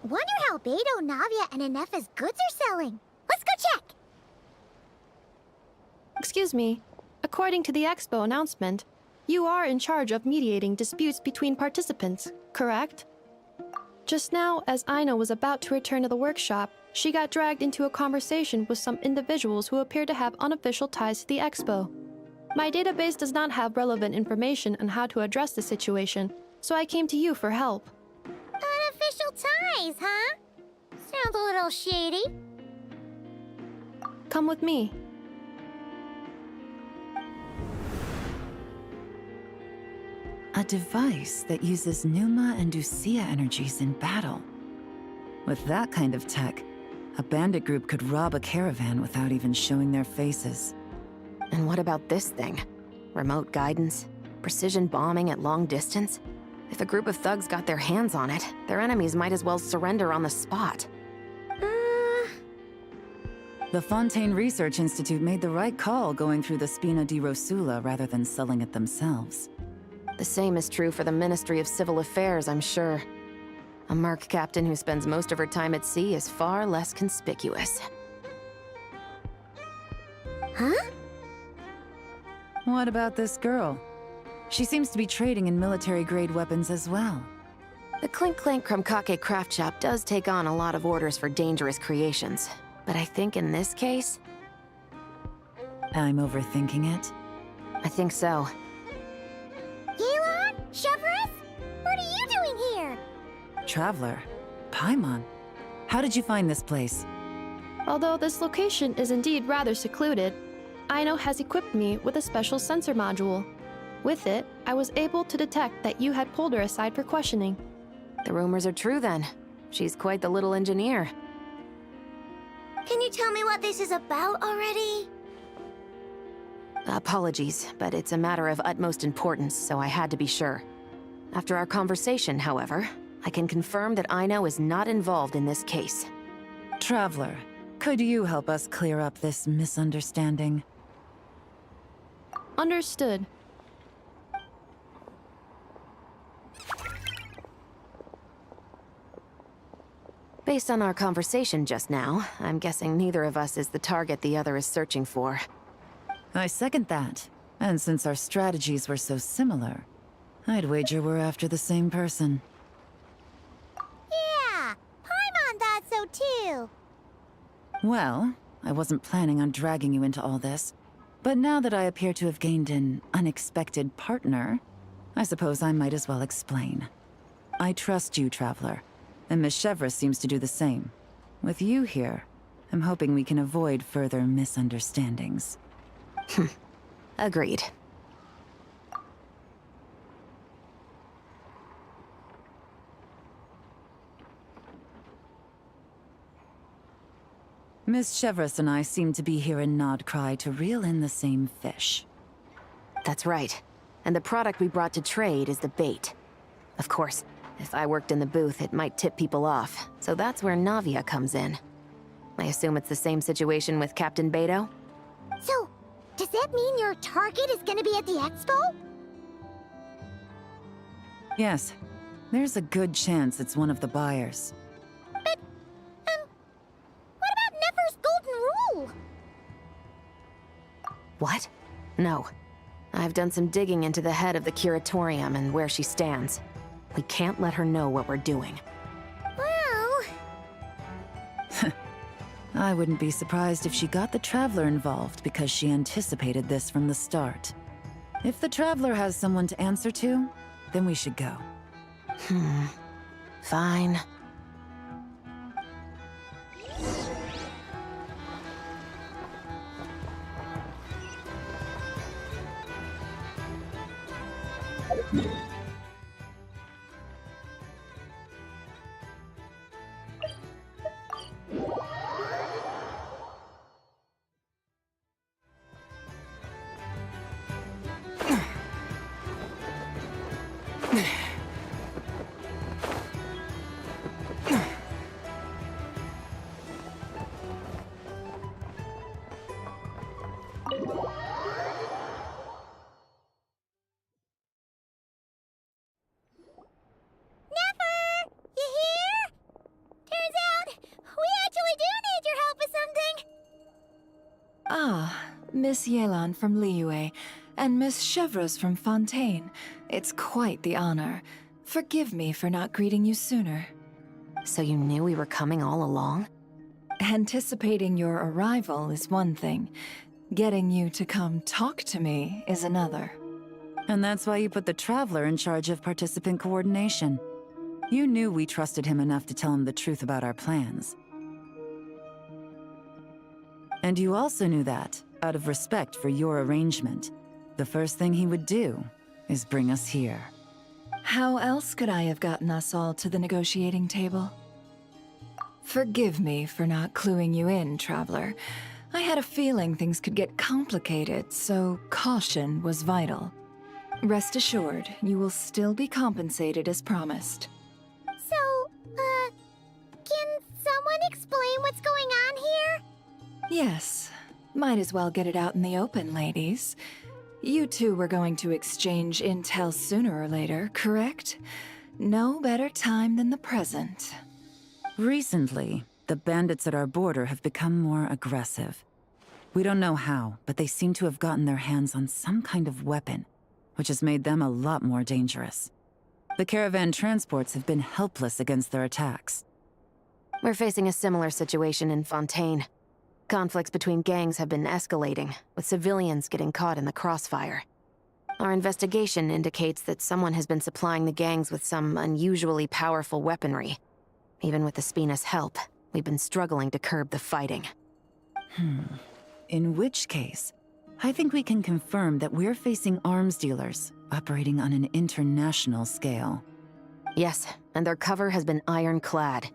Wonder how Beto, Navia, and Inef's goods are selling. Let's go check! Excuse me. According to the expo announcement, you are in charge of mediating disputes between participants, correct? Just now, as Aino was about to return to the workshop, she got dragged into a conversation with some individuals who appear to have unofficial ties to the expo. My database does not have relevant information on how to address the situation, so I came to you for help. Unofficial ties, huh? Sounds a little shady. Come with me. A device that uses Numa and Usia energies in battle. With that kind of tech, a bandit group could rob a caravan without even showing their faces. And what about this thing? Remote guidance? Precision bombing at long distance? If a group of thugs got their hands on it, their enemies might as well surrender on the spot. The Fontaine Research Institute made the right call going through the Spina di Rosula rather than selling it themselves. The same is true for the Ministry of Civil Affairs, I'm sure. A merc captain who spends most of her time at sea is far less conspicuous. Huh? What about this girl? She seems to be trading in military-grade weapons as well. The Clink Clank Krumkake craft shop does take on a lot of orders for dangerous creations. But I think in this case... I'm overthinking it. I think so. Yelan? Chevron? What are you doing here? Traveler? Paimon? How did you find this place? Although this location is indeed rather secluded, Aino has equipped me with a special sensor module. With it, I was able to detect that you had pulled her aside for questioning. The rumors are true then. She's quite the little engineer. Can you tell me what this is about already? Apologies, but it's a matter of utmost importance, so I had to be sure. After our conversation, however, I can confirm that Aino is not involved in this case. Traveler, could you help us clear up this misunderstanding? Understood. Based on our conversation just now, I'm guessing neither of us is the target the other is searching for. I second that. And since our strategies were so similar, I'd wager we're after the same person. Yeah, Paimon thought so too. Well, I wasn't planning on dragging you into all this, but now that I appear to have gained an unexpected partner, I suppose I might as well explain. I trust you, Traveler, and Miss Chevra seems to do the same. With you here, I'm hoping we can avoid further misunderstandings. Agreed. Miss Chevres and I seem to be here in Nodcry to reel in the same fish. That's right. And the product we brought to trade is the bait. Of course, if I worked in the booth, it might tip people off, so that's where Navia comes in. I assume it's the same situation with Captain Beto? So, does that mean your target is gonna be at the expo? Yes, there's a good chance it's one of the buyers. But, what about Nefer's golden rule? What? No. I've done some digging into the head of the Curatorium and where she stands. We can't let her know what we're doing. Well... I wouldn't be surprised if she got the Traveler involved because she anticipated this from the start. If the Traveler has someone to answer to, then we should go. Fine. Miss Yelan from Liyue, and Miss Chevreuse from Fontaine. It's quite the honor. Forgive me for not greeting you sooner. So you knew we were coming all along? Anticipating your arrival is one thing. Getting you to come talk to me is another. And that's why you put the Traveler in charge of participant coordination. You knew we trusted him enough to tell him the truth about our plans. And you also knew that, out of respect for your arrangement, the first thing he would do is bring us here. How else could I have gotten us all to the negotiating table? Forgive me for not cluing you in, Traveler. I had a feeling things could get complicated, so caution was vital. Rest assured, you will still be compensated as promised. So, can someone explain what's going on here? Yes. Might as well get it out in the open, ladies. You two were going to exchange intel sooner or later, correct? No better time than the present. Recently, the bandits at our border have become more aggressive. We don't know how, but they seem to have gotten their hands on some kind of weapon, which has made them a lot more dangerous. The caravan transports have been helpless against their attacks. We're facing a similar situation in Fontaine. Conflicts between gangs have been escalating, with civilians getting caught in the crossfire. Our investigation indicates that someone has been supplying the gangs with some unusually powerful weaponry. Even with the Spina's help, we've been struggling to curb the fighting. In which case, I think we can confirm that we're facing arms dealers operating on an international scale. Yes, and their cover has been ironclad.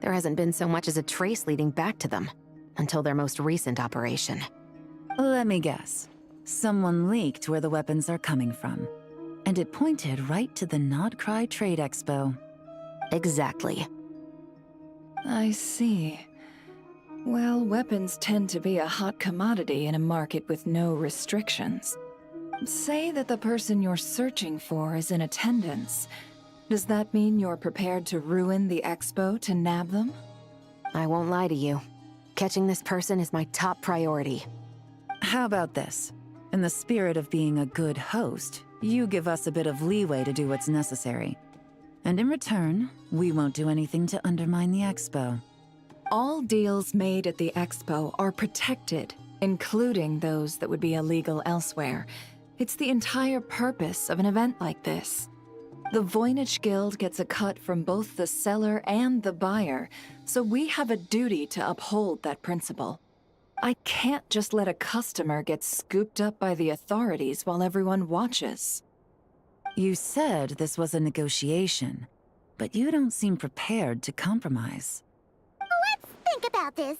There hasn't been so much as a trace leading back to them, until their most recent operation. Let me guess. Someone leaked where the weapons are coming from. And it pointed right to the Nodcry Trade Expo. Exactly. I see. Well, weapons tend to be a hot commodity in a market with no restrictions. Say that the person you're searching for is in attendance. Does that mean you're prepared to ruin the expo to nab them? I won't lie to you. Catching this person is my top priority. How about this? In the spirit of being a good host, you give us a bit of leeway to do what's necessary. And in return, we won't do anything to undermine the expo. All deals made at the expo are protected, including those that would be illegal elsewhere. It's the entire purpose of an event like this. The Voynich Guild gets a cut from both the seller and the buyer, so we have a duty to uphold that principle. I can't just let a customer get scooped up by the authorities while everyone watches. You said this was a negotiation, but you don't seem prepared to compromise. Let's think about this.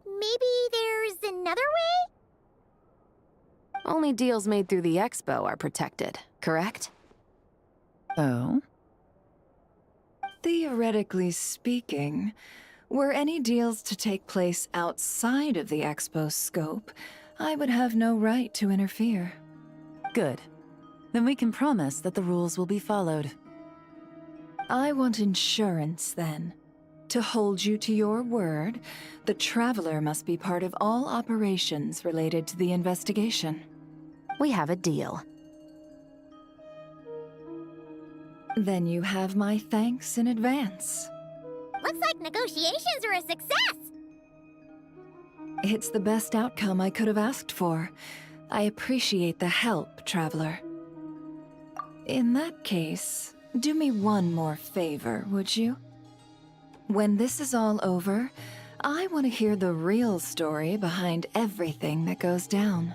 Maybe there's another way? Only deals made through the expo are protected, correct? Oh? Theoretically speaking, were any deals to take place outside of the expo's scope, I would have no right to interfere. Good. Then we can promise that the rules will be followed. I want insurance, then. To hold you to your word, the Traveler must be part of all operations related to the investigation. We have a deal. Then you have my thanks in advance. Looks like negotiations are a success! It's the best outcome I could have asked for. I appreciate the help, Traveler. In that case, do me one more favor, would you? When this is all over, I want to hear the real story behind everything that goes down.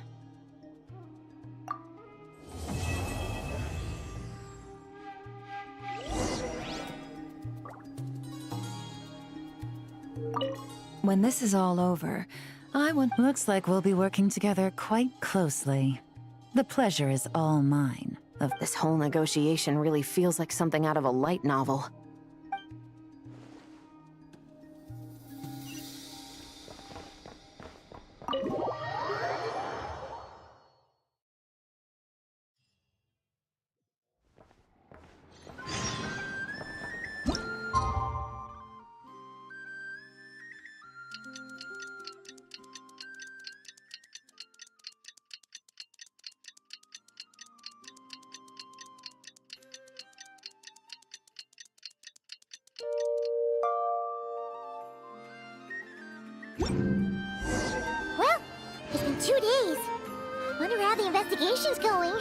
When this is all over, I want... Looks like we'll be working together quite closely. The pleasure is all mine. This whole negotiation really feels like something out of a light novel. Well, it's been 2 days. Wonder how the investigation's going.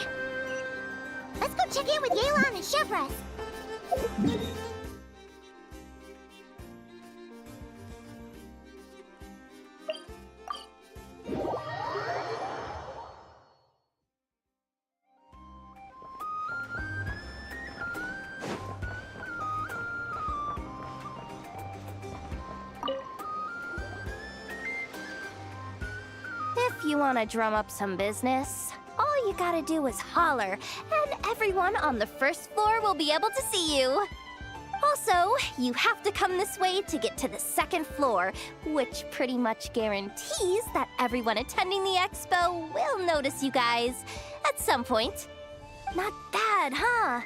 Let's go check in with Yelan and Chevras. If you want to drum up some business, all you gotta do is holler, and everyone on the first floor will be able to see you. Also, you have to come this way to get to the second floor, which pretty much guarantees that everyone attending the expo will notice you guys at some point. Not bad, huh?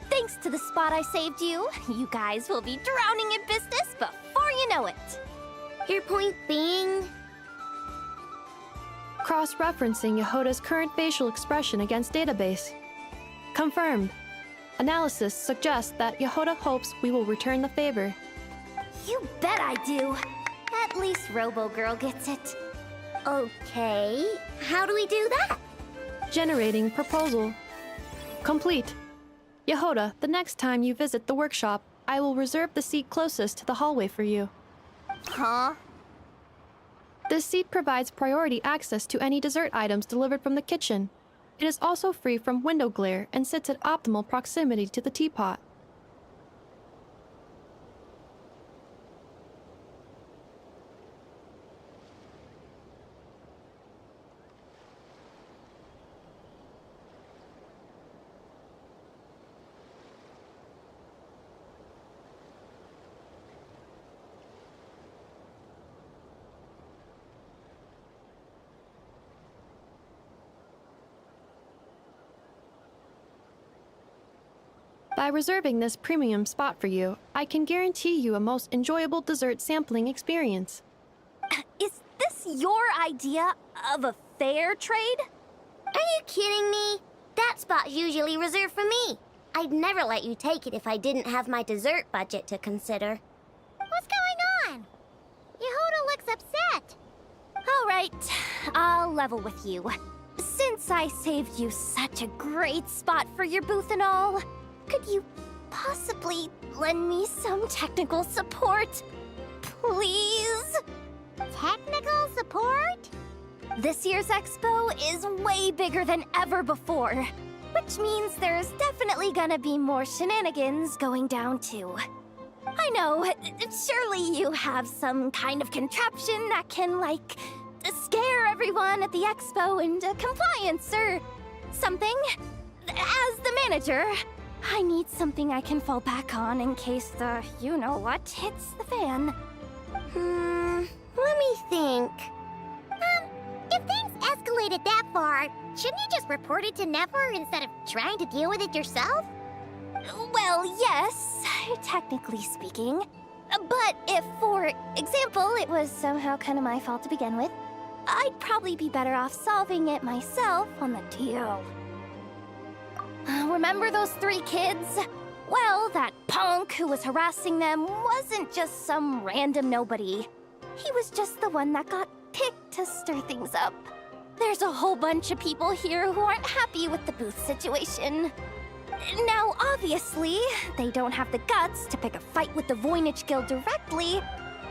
Thanks to the spot I saved you, you guys will be drowning in business before you know it. Your point being? Cross-referencing Yehoda's current facial expression against database. Confirmed. Analysis suggests that Yehoda hopes we will return the favor. You bet I do. At least Robo-Girl gets it. Okay, how do we do that? Generating proposal. Complete. Yehoda, the next time you visit the workshop, I will reserve the seat closest to the hallway for you. Huh? This seat provides priority access to any dessert items delivered from the kitchen. It is also free from window glare and sits at optimal proximity to the teapot. By reserving this premium spot for you, I can guarantee you a most enjoyable dessert sampling experience. Is this your idea of a fair trade? Are you kidding me? That spot's usually reserved for me. I'd never let you take it if I didn't have my dessert budget to consider. What's going on? Yehoda looks upset. All right, I'll level with you. Since I saved you such a great spot for your booth and all, could you possibly lend me some technical support? Please? Technical support? This year's expo is way bigger than ever before, which means there's definitely gonna be more shenanigans going down too. I know, surely you have some kind of contraption that can, like, scare everyone at the expo into compliance or something. As the manager, I need something I can fall back on in case the you-know-what hits the fan. Let me think. If things escalated that far, shouldn't you just report it to Nefer instead of trying to deal with it yourself? Well, yes, technically speaking. But if, for example, it was somehow kind of my fault to begin with, I'd probably be better off solving it myself on the DL. Remember those 3 kids? Well, that punk who was harassing them wasn't just some random nobody. He was just the one that got picked to stir things up. There's a whole bunch of people here who aren't happy with the booth situation. Now, obviously, they don't have the guts to pick a fight with the Voynich Guild directly,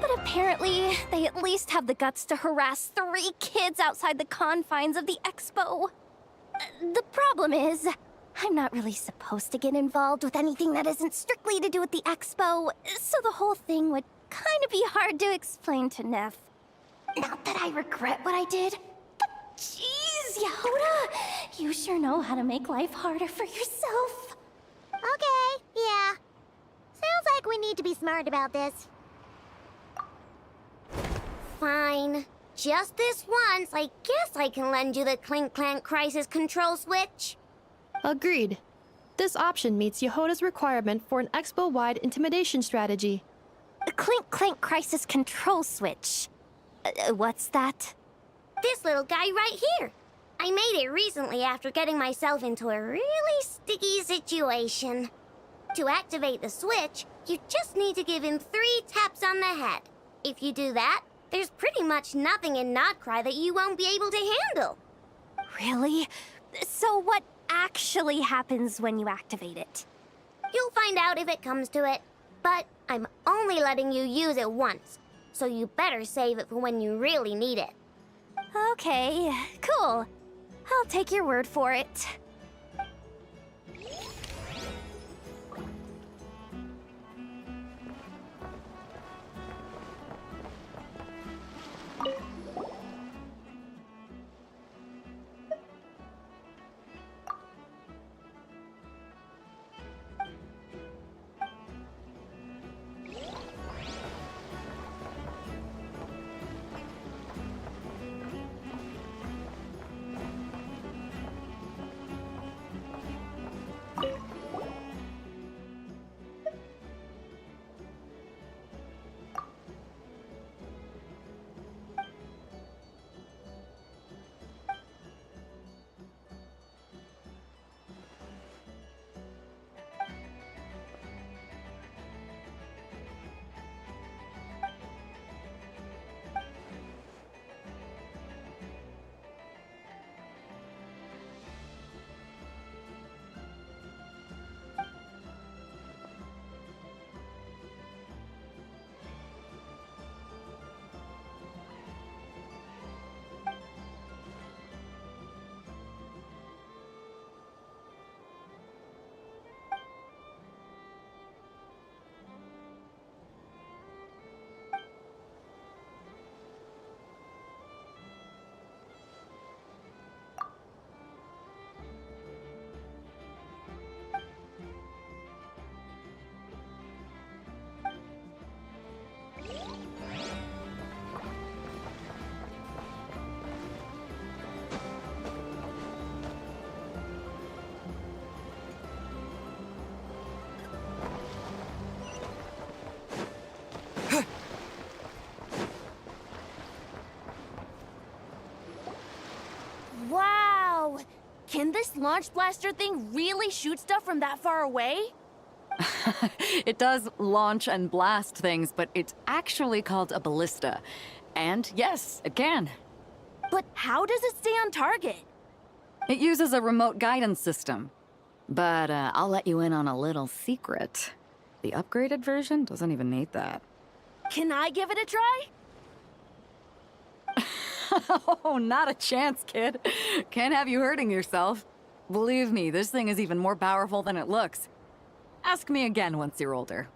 but apparently, they at least have the guts to harass 3 kids outside the confines of the expo. The problem is, I'm not really supposed to get involved with anything that isn't strictly to do with the expo, so the whole thing would kind of be hard to explain to Neff. Not that I regret what I did, but jeez, Yehoda, you sure know how to make life harder for yourself. Okay, yeah. Sounds like we need to be smart about this. Fine. Just this once, I guess I can lend you the Clink Clank Crisis Control Switch. Agreed. This option meets Yehoda's requirement for an expo-wide intimidation strategy. A Clink Clank Crisis Control Switch. What's that? This little guy right here. I made it recently after getting myself into a really sticky situation. To activate the switch, you just need to give him 3 taps on the head. If you do that, There's pretty much nothing in Notcry that you won't be able to handle. Really? So what actually happens when you activate it? You'll find out if it comes to it, but I'm only letting you use it once, so you better save it for when you really need it. Okay, cool. I'll take your word for it. Wow! Can this launch blaster thing really shoot stuff from that far away? It does launch and blast things, but it's actually called a ballista. And yes, it can. But how does it stay on target? It uses a remote guidance system. But I'll let you in on a little secret. The upgraded version doesn't even need that. Can I give it a try? Oh, not a chance, kid. Can't have you hurting yourself. Believe me, this thing is even more powerful than it looks. Ask me again once you're older.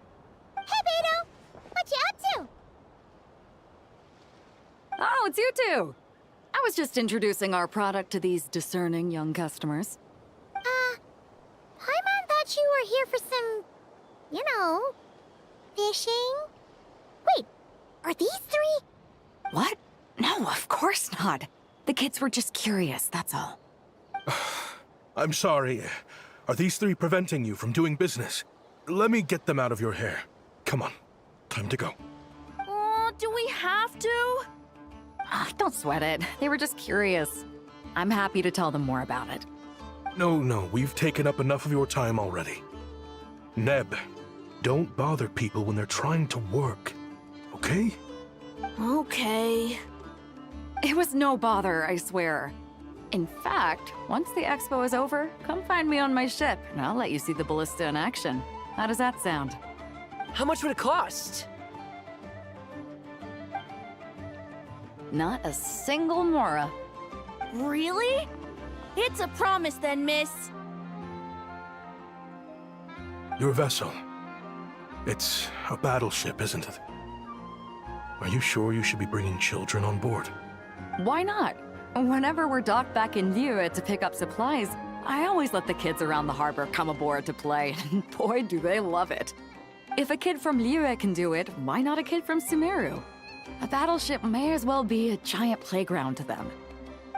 Hey, Beto! What you up to? Oh, it's you two! I was just introducing our product to these discerning young customers. Paimon thought you were here for some, you know, fishing? Wait, are these three? What? No, of course not. The kids were just curious, that's all. I'm sorry. Are these three preventing you from doing business? Let me get them out of your hair. Come on. Time to go. Oh, do we have to? Don't sweat it. They were just curious. I'm happy to tell them more about it. No, we've taken up enough of your time already. Neb, don't bother people when they're trying to work, okay? Okay. It was no bother, I swear. In fact, once the expo is over, come find me on my ship, and I'll let you see the ballista in action. How does that sound? How much would it cost? Not a single mora. Really? It's a promise then, miss. Your vessel. It's a battleship, isn't it? Are you sure you should be bringing children on board? Why not? Whenever we're docked back in Liyue to pick up supplies, I always let the kids around the harbor come aboard to play, and boy, do they love it. If a kid from Liyue can do it, why not a kid from Sumeru? A battleship may as well be a giant playground to them.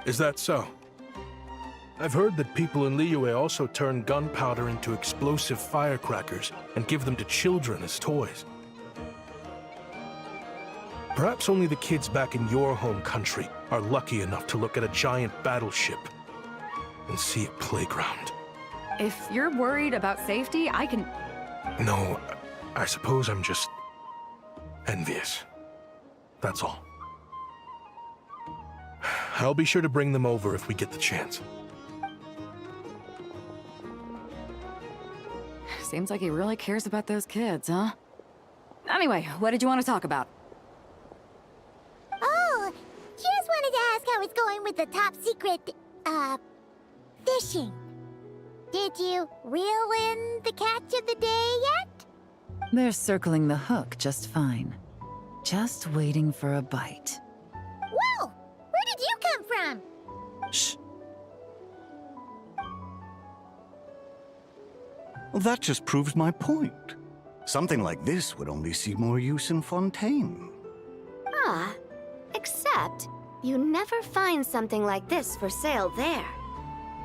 Is that so? I've heard that people in Liyue also turn gunpowder into explosive firecrackers and give them to children as toys. Perhaps only the kids back in your home country are lucky enough to look at a giant battleship and see a playground. If you're worried about safety, I can... No, I suppose I'm just envious. That's all. I'll be sure to bring them over if we get the chance. Seems like he really cares about those kids, huh? Anyway, what did you want to talk about? Oh, just wanted to ask how it's going with the top secret, fishing. Did you reel in the catch of the day yet? They're circling the hook just fine. Just waiting for a bite. Whoa! Where did you come from? Shh. Well, that just proves my point. Something like this would only see more use in Fontaine. Ah, except you never find something like this for sale there.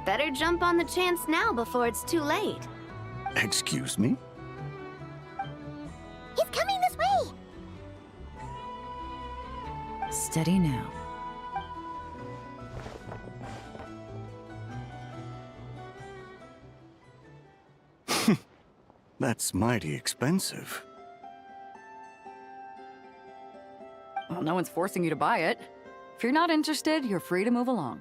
Better jump on the chance now before it's too late. Excuse me? He's coming this way! Steady now. That's mighty expensive. Well, no one's forcing you to buy it. If you're not interested, you're free to move along.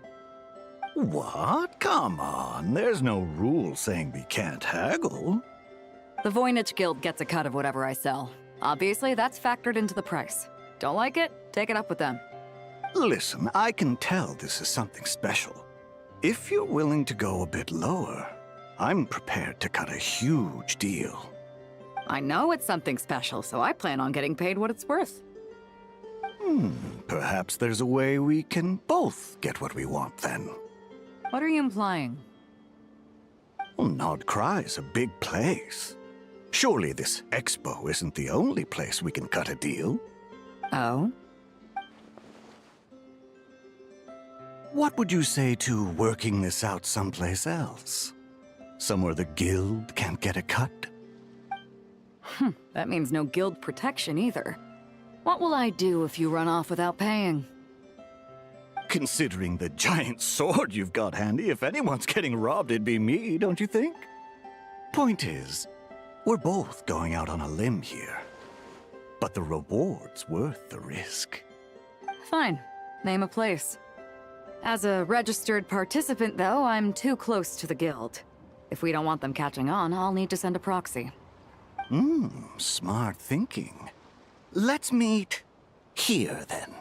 What? Come on, there's no rule saying we can't haggle. The Voynich Guild gets a cut of whatever I sell. Obviously, that's factored into the price. Don't like it? Take it up with them. Listen, I can tell this is something special. If you're willing to go a bit lower, I'm prepared to cut a huge deal. I know it's something special, so I plan on getting paid what it's worth. Perhaps there's a way we can both get what we want then. What are you implying? Well, Nod Cry's a big place. Surely this expo isn't the only place we can cut a deal. Oh? What would you say to working this out someplace else? Somewhere the guild can't get a cut? That means no guild protection either. What will I do if you run off without paying? Considering the giant sword you've got handy, if anyone's getting robbed, it'd be me, don't you think? Point is, we're both going out on a limb here. But the reward's worth the risk. Fine. Name a place. As a registered participant, though, I'm too close to the guild. If we don't want them catching on, I'll need to send a proxy. Smart thinking. Let's meet here, then.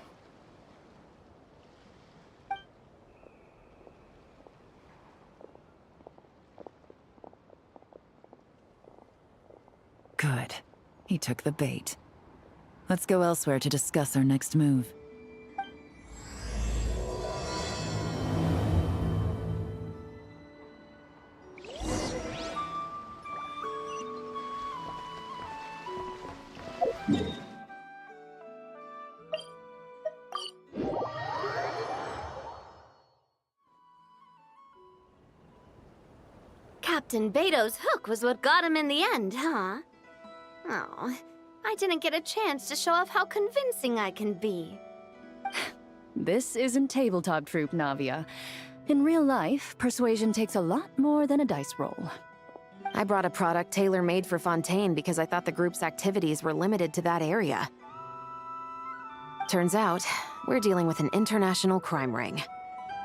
Good. He took the bait. Let's go elsewhere to discuss our next move. Captain Beto's hook was what got him in the end, huh? Oh, I didn't get a chance to show off how convincing I can be. This isn't tabletop troop, Navia. In real life, persuasion takes a lot more than a dice roll. I brought a product tailor-made for Fontaine because I thought the group's activities were limited to that area. Turns out, we're dealing with an international crime ring.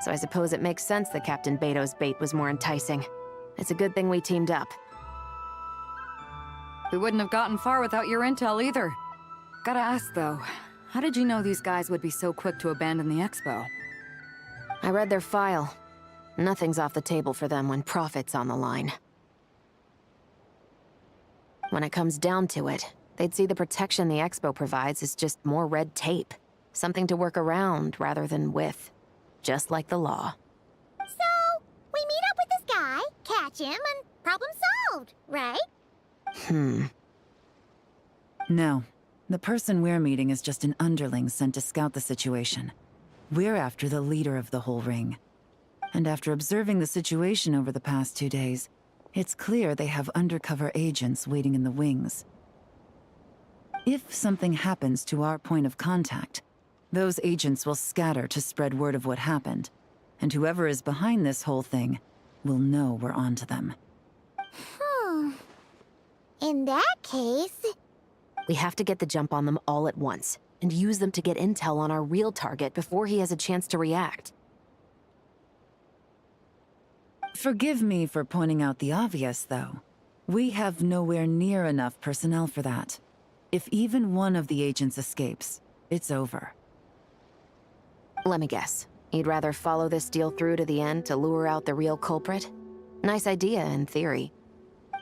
So I suppose it makes sense that Captain Beto's bait was more enticing. It's a good thing we teamed up. We wouldn't have gotten far without your intel either. Gotta ask, though, how did you know these guys would be so quick to abandon the expo? I read their file. Nothing's off the table for them when profit's on the line. When it comes down to it, they'd see the protection the expo provides as just more red tape. Something to work around rather than with. Just like the law. So, we meet up with this guy, catch him, and problem solved, right? No. The person we're meeting is just an underling sent to scout the situation. We're after the leader of the whole ring. And after observing the situation over the past 2 days, it's clear they have undercover agents waiting in the wings. If something happens to our point of contact, those agents will scatter to spread word of what happened, and whoever is behind this whole thing will know we're onto them. In that case... We have to get the jump on them all at once. and use them to get intel on our real target before he has a chance to react. Forgive me for pointing out the obvious, though. We have nowhere near enough personnel for that. If even one of the agents escapes, it's over. Let me guess. You'd rather follow this deal through to the end to lure out the real culprit? Nice idea, in theory.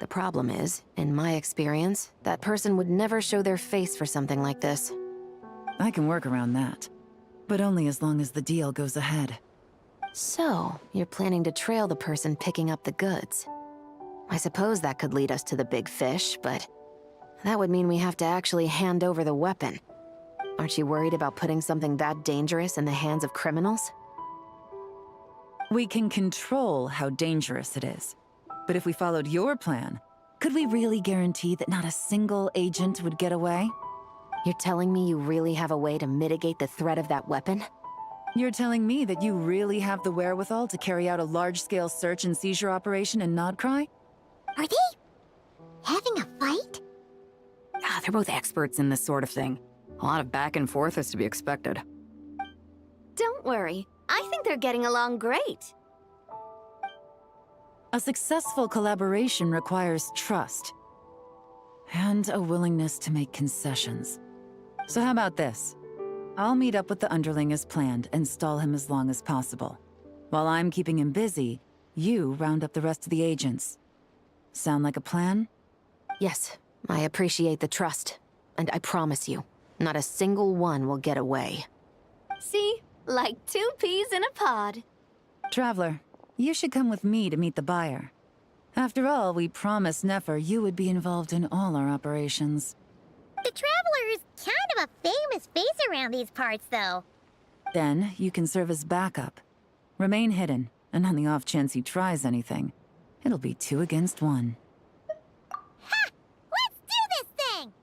The problem is, in my experience, that person would never show their face for something like this. I can work around that. But only as long as the deal goes ahead. So, you're planning to trail the person picking up the goods. I suppose that could lead us to the big fish, but that would mean we have to actually hand over the weapon. Aren't you worried about putting something that dangerous in the hands of criminals? We can control how dangerous it is. But if we followed your plan, could we really guarantee that not a single agent would get away? You're telling me you really have a way to mitigate the threat of that weapon? You're telling me that you really have the wherewithal to carry out a large-scale search and seizure operation in Nodcry? Are they having a fight? They're both experts in this sort of thing. A lot of back and forth is to be expected. Don't worry. I think they're getting along great. A successful collaboration requires trust. And a willingness to make concessions. So how about this? I'll meet up with the underling as planned and stall him as long as possible. While I'm keeping him busy, you round up the rest of the agents. Sound like a plan? Yes, I appreciate the trust. And I promise you, not a single one will get away. See? Like 2 peas in a pod. Traveler, you should come with me to meet the buyer. After all, we promised Nefer you would be involved in all our operations. The Traveler is kind of a famous face around these parts, though. Then, you can serve as backup. Remain hidden, and on the off chance he tries anything, it'll be 2 against 1. Ha! Let's do this thing!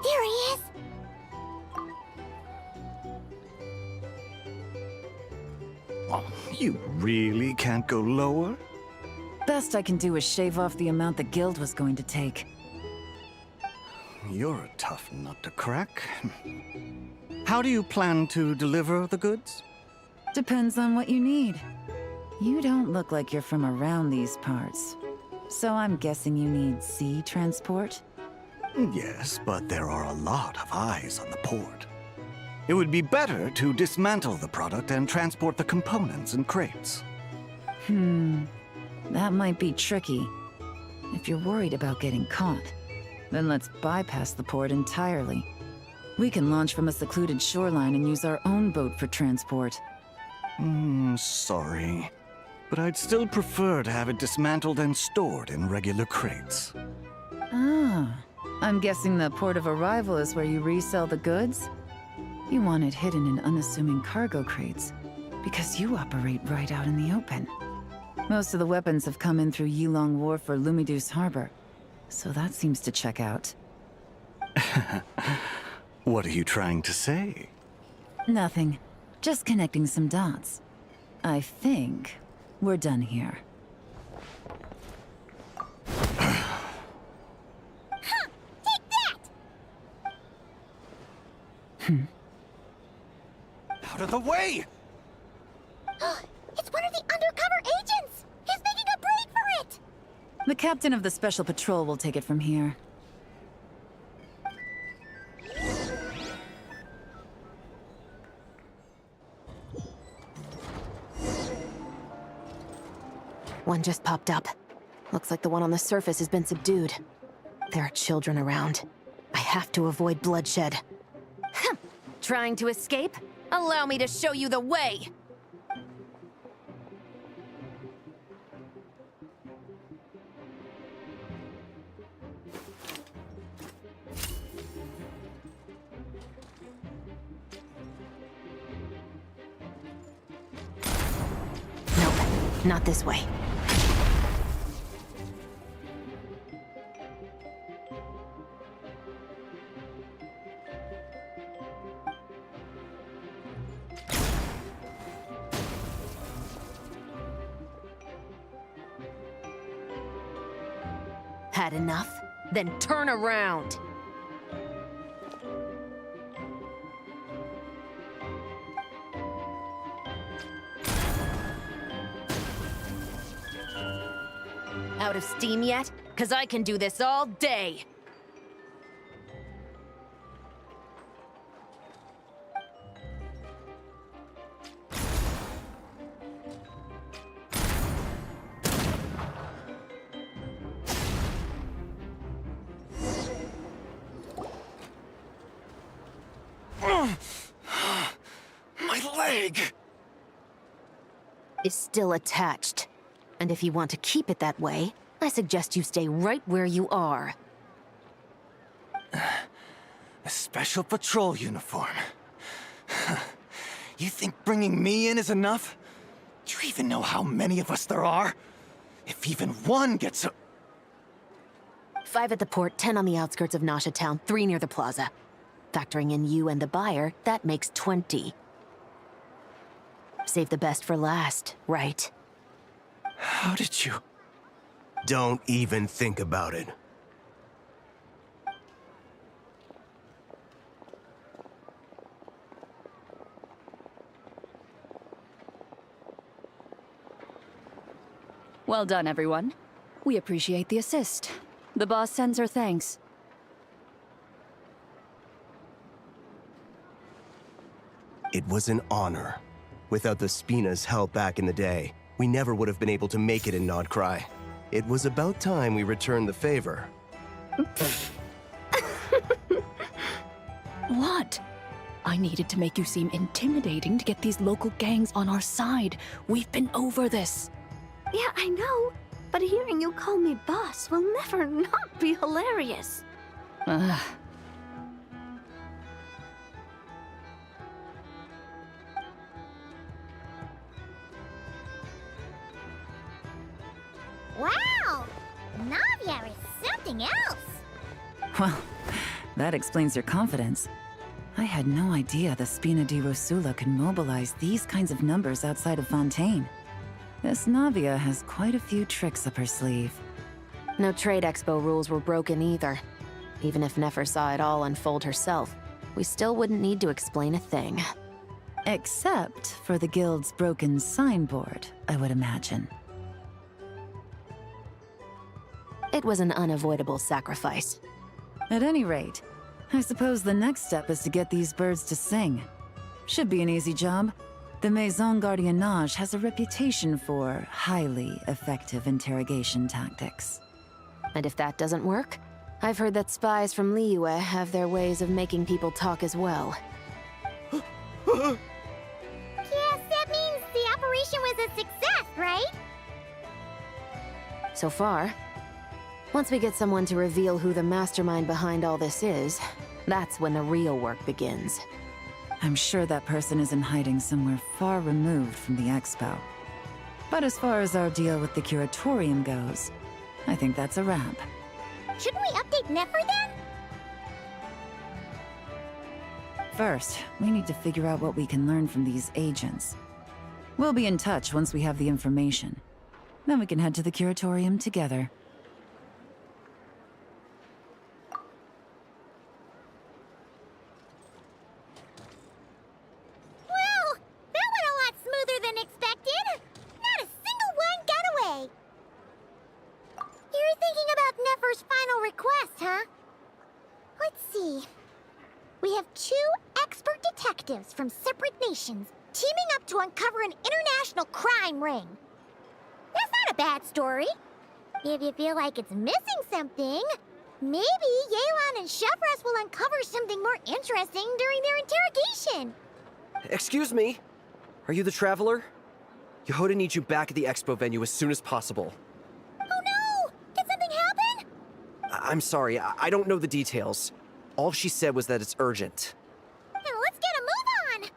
There he is! Oh, you really can't go lower? Best I can do is shave off the amount the guild was going to take. You're a tough nut to crack. How do you plan to deliver the goods? Depends on what you need. You don't look like you're from around these parts. So I'm guessing you need sea transport? Yes, but there are a lot of eyes on the port. It would be better to dismantle the product and transport the components in crates. That might be tricky. If you're worried about getting caught, then let's bypass the port entirely. We can launch from a secluded shoreline and use our own boat for transport. Sorry. But I'd still prefer to have it dismantled and stored in regular crates. Ah, I'm guessing the port of arrival is where you resell the goods? You want it hidden in unassuming cargo crates, because you operate right out in the open. Most of the weapons have come in through Yilong Wharf or Lumiduce Harbor, so that seems to check out. What are you trying to say? Nothing. Just connecting some dots. I think we're done here. Take that! Out of the way! It's one of the undercover agents! He's making a break for it! The captain of the Special Patrol will take it from here. One just popped up. Looks like the one on the surface has been subdued. There are children around. I have to avoid bloodshed. Trying to escape? Allow me to show you the way! Nope, not this way. Had enough? Then turn around! Out of steam yet? 'Cause I can do this all day! My leg! Is still attached. And if you want to keep it that way, I suggest you stay right where you are. A special patrol uniform. You think bringing me in is enough? Do you even know how many of us there are? If even one gets a... 5 at the port, 10 on the outskirts of Nasha Town, 3 near the plaza. Factoring in you and the buyer, that makes 20. Save the best for last, right? How did you... Don't even think about it. Well done, everyone. We appreciate the assist. The boss sends her thanks. It was an honor. Without the Spina's help back in the day, we never would have been able to make it in Nodcry. It was about time we returned the favor. What? I needed to make you seem intimidating to get these local gangs on our side. We've been over this. Yeah, I know. But hearing you call me boss will never not be hilarious. Ugh. Wow! Navia is something else! Well, that explains your confidence. I had no idea the Spina di Rosula could mobilize these kinds of numbers outside of Fontaine. This Navia has quite a few tricks up her sleeve. No trade expo rules were broken either. Even if Nefer saw it all unfold herself, we still wouldn't need to explain a thing. Except for the guild's broken signboard, I would imagine. It was an unavoidable sacrifice. At any rate, I suppose the next step is to get these birds to sing. Should be an easy job. The Maison Gardiennage has a reputation for highly effective interrogation tactics. And if that doesn't work, I've heard that spies from Liyue have their ways of making people talk as well. Yes, that means the operation was a success, right? So far, Once we get someone to reveal who the mastermind behind all this is, that's when the real work begins. I'm sure that person is in hiding somewhere far removed from the expo. But as far as our deal with the curatorium goes, I think that's a wrap. Shouldn't we update Nefer then? First, we need to figure out what we can learn from these agents. We'll be in touch once we have the information. Then we can head to the curatorium together. Well, that went a lot smoother than expected. Not a single one got away. You're thinking about Nefer's final request, huh? Let's see. We have 2 expert detectives from separate nations teaming up to uncover an international crime ring. That's not a bad story. If you feel like it's missing something, maybe Yelan and Shevras will uncover something more interesting during their interrogation. Excuse me? Are you the Traveler? Yehoda needs you back at the expo venue as soon as possible. Oh no! Did something happen? I'm sorry, I don't know the details. All she said was that it's urgent. Now let's get a move on!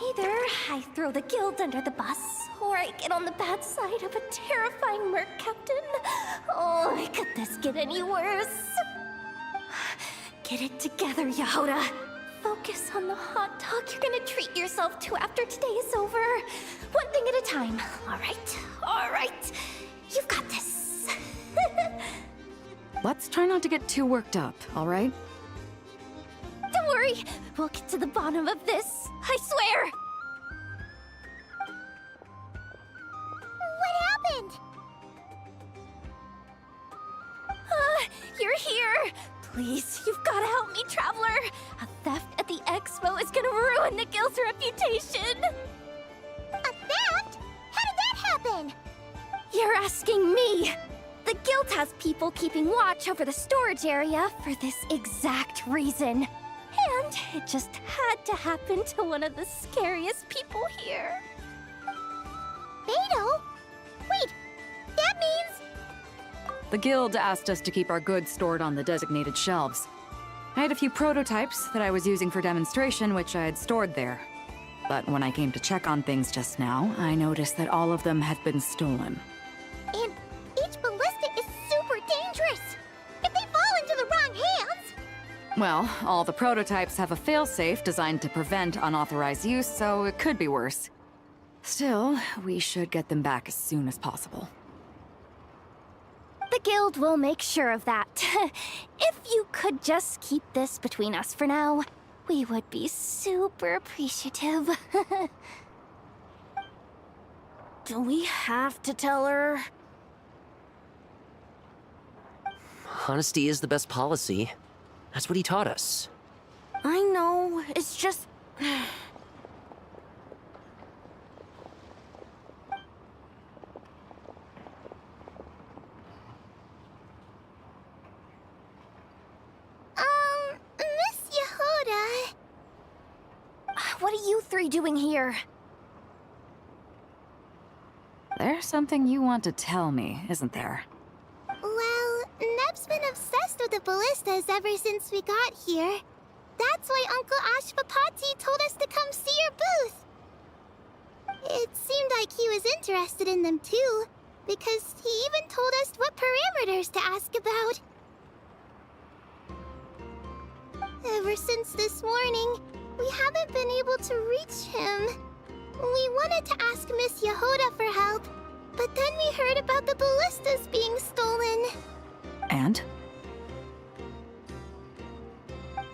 Either I throw the guild under the bus, or I get on the bad side of a terrifying merc captain. Oh, could this get any worse? Get it together, Yehoda. Focus on the hot dog you're gonna treat yourself to after today is over. One thing at a time, all right? All right. You've got this. Let's try not to get too worked up, all right? Don't worry, we'll get to the bottom of this. I swear. What happened? You're here. Please, you've got to help me, Traveler. A theft at the expo is gonna ruin the guild's reputation. A theft? How did that happen? You're asking me. The guild has people keeping watch over the storage area for this exact reason. And it just had to happen to one of the scariest people here. Beto? Wait, that means... The guild asked us to keep our goods stored on the designated shelves. I had a few prototypes that I was using for demonstration, which I had stored there. But when I came to check on things just now, I noticed that all of them had been stolen. And each ballista is super dangerous. If they fall into the wrong hands... Well, all the prototypes have a failsafe designed to prevent unauthorized use, so it could be worse. Still, we should get them back as soon as possible. The guild will make sure of that. If you could just keep this between us for now, we would be super appreciative. Do we have to tell her? Honesty is the best policy. That's what he taught us. I know, it's just... Miss Yehoda... What are you three doing here? There's something you want to tell me, isn't there? Well, Neb's been obsessed with the ballistas ever since we got here. That's why Uncle Ashvapati told us to come see your booth. It seemed like he was interested in them too, because he even told us what parameters to ask about. Ever since this morning, we haven't been able to reach him. We wanted to ask Miss Yehoda for help, but then we heard about the ballistas being stolen. And?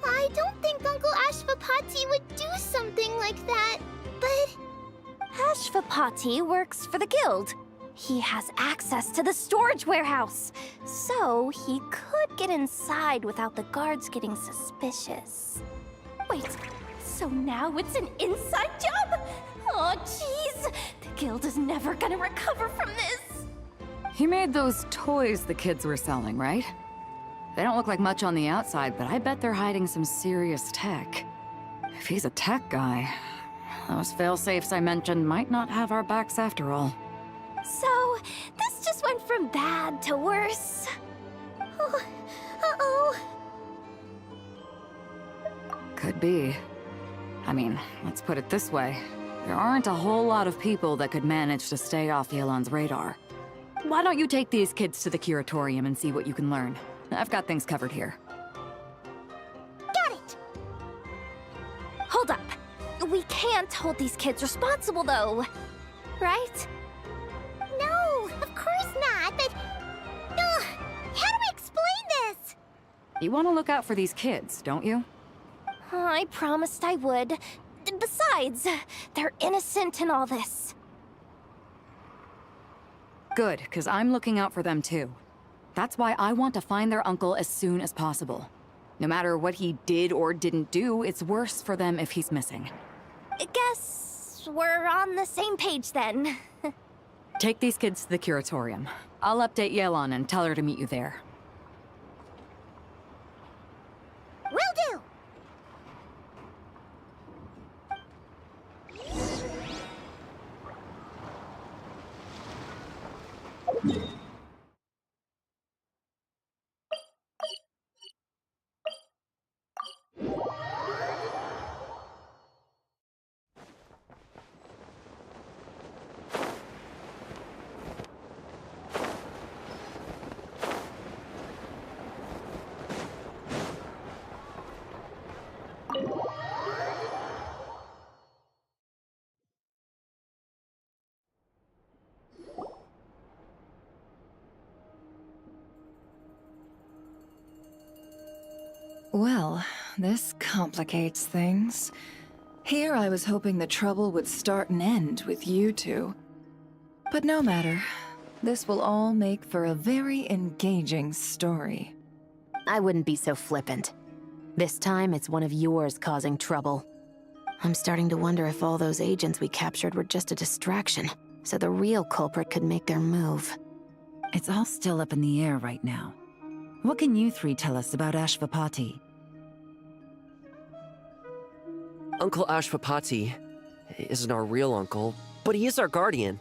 I don't think Uncle Ashvapati would do something like that, but... Ashvapati works for the guild. He has access to the storage warehouse, so he could get inside without the guards getting suspicious. Wait, so now it's an inside job? Oh, jeez! The guild is never gonna recover from this! He made those toys the kids were selling, right? They don't look like much on the outside, but I bet they're hiding some serious tech. If he's a tech guy, those fail-safes I mentioned might not have our backs after all. So, this just went from bad to worse. Oh, uh-oh. Could be. I mean, let's put it this way. There aren't a whole lot of people that could manage to stay off Yelan's radar. Why don't you take these kids to the curatorium and see what you can learn? I've got things covered here. Got it! Hold up. We can't hold these kids responsible, though. Right? No, of course not, but... Ugh, how do we explain this? You want to look out for these kids, don't you? I promised I would. Besides, they're innocent in all this. Good, because I'm looking out for them too. That's why I want to find their uncle as soon as possible. No matter what he did or didn't do, it's worse for them if he's missing. I guess we're on the same page then. Take these kids to the curatorium. I'll update Yelan and tell her to meet you there. Will do! Well, this complicates things. Here I was hoping the trouble would start and end with you two. But no matter. This will all make for a very engaging story. I wouldn't be so flippant. This time, it's one of yours causing trouble. I'm starting to wonder if all those agents we captured were just a distraction, so the real culprit could make their move. It's all still up in the air right now. What can you three tell us about Ashvapati? Uncle Ashvapati isn't our real uncle, but he is our guardian.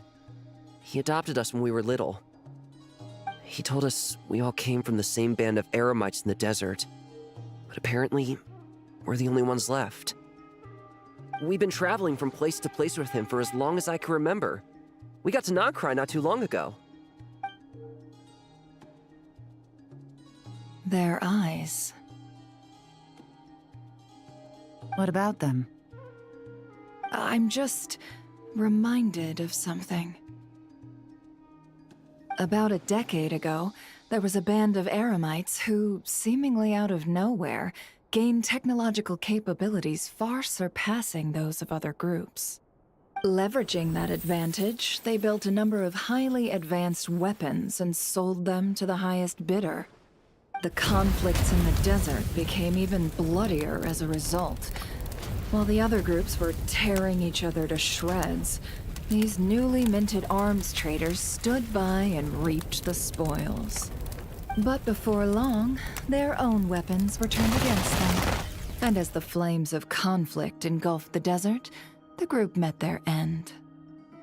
He adopted us when we were little. He told us we all came from the same band of eremites in the desert. But apparently, we're the only ones left. We've been traveling from place to place with him for as long as I can remember. We got to Nagcry not too long ago. Their eyes. What about them? I'm just reminded of something. About a decade ago, there was a band of eremites who, seemingly out of nowhere, gained technological capabilities far surpassing those of other groups. Leveraging that advantage, they built a number of highly advanced weapons and sold them to the highest bidder. The conflicts in the desert became even bloodier as a result. While the other groups were tearing each other to shreds, these newly minted arms traders stood by and reaped the spoils. But before long, their own weapons were turned against them. And as the flames of conflict engulfed the desert, the group met their end.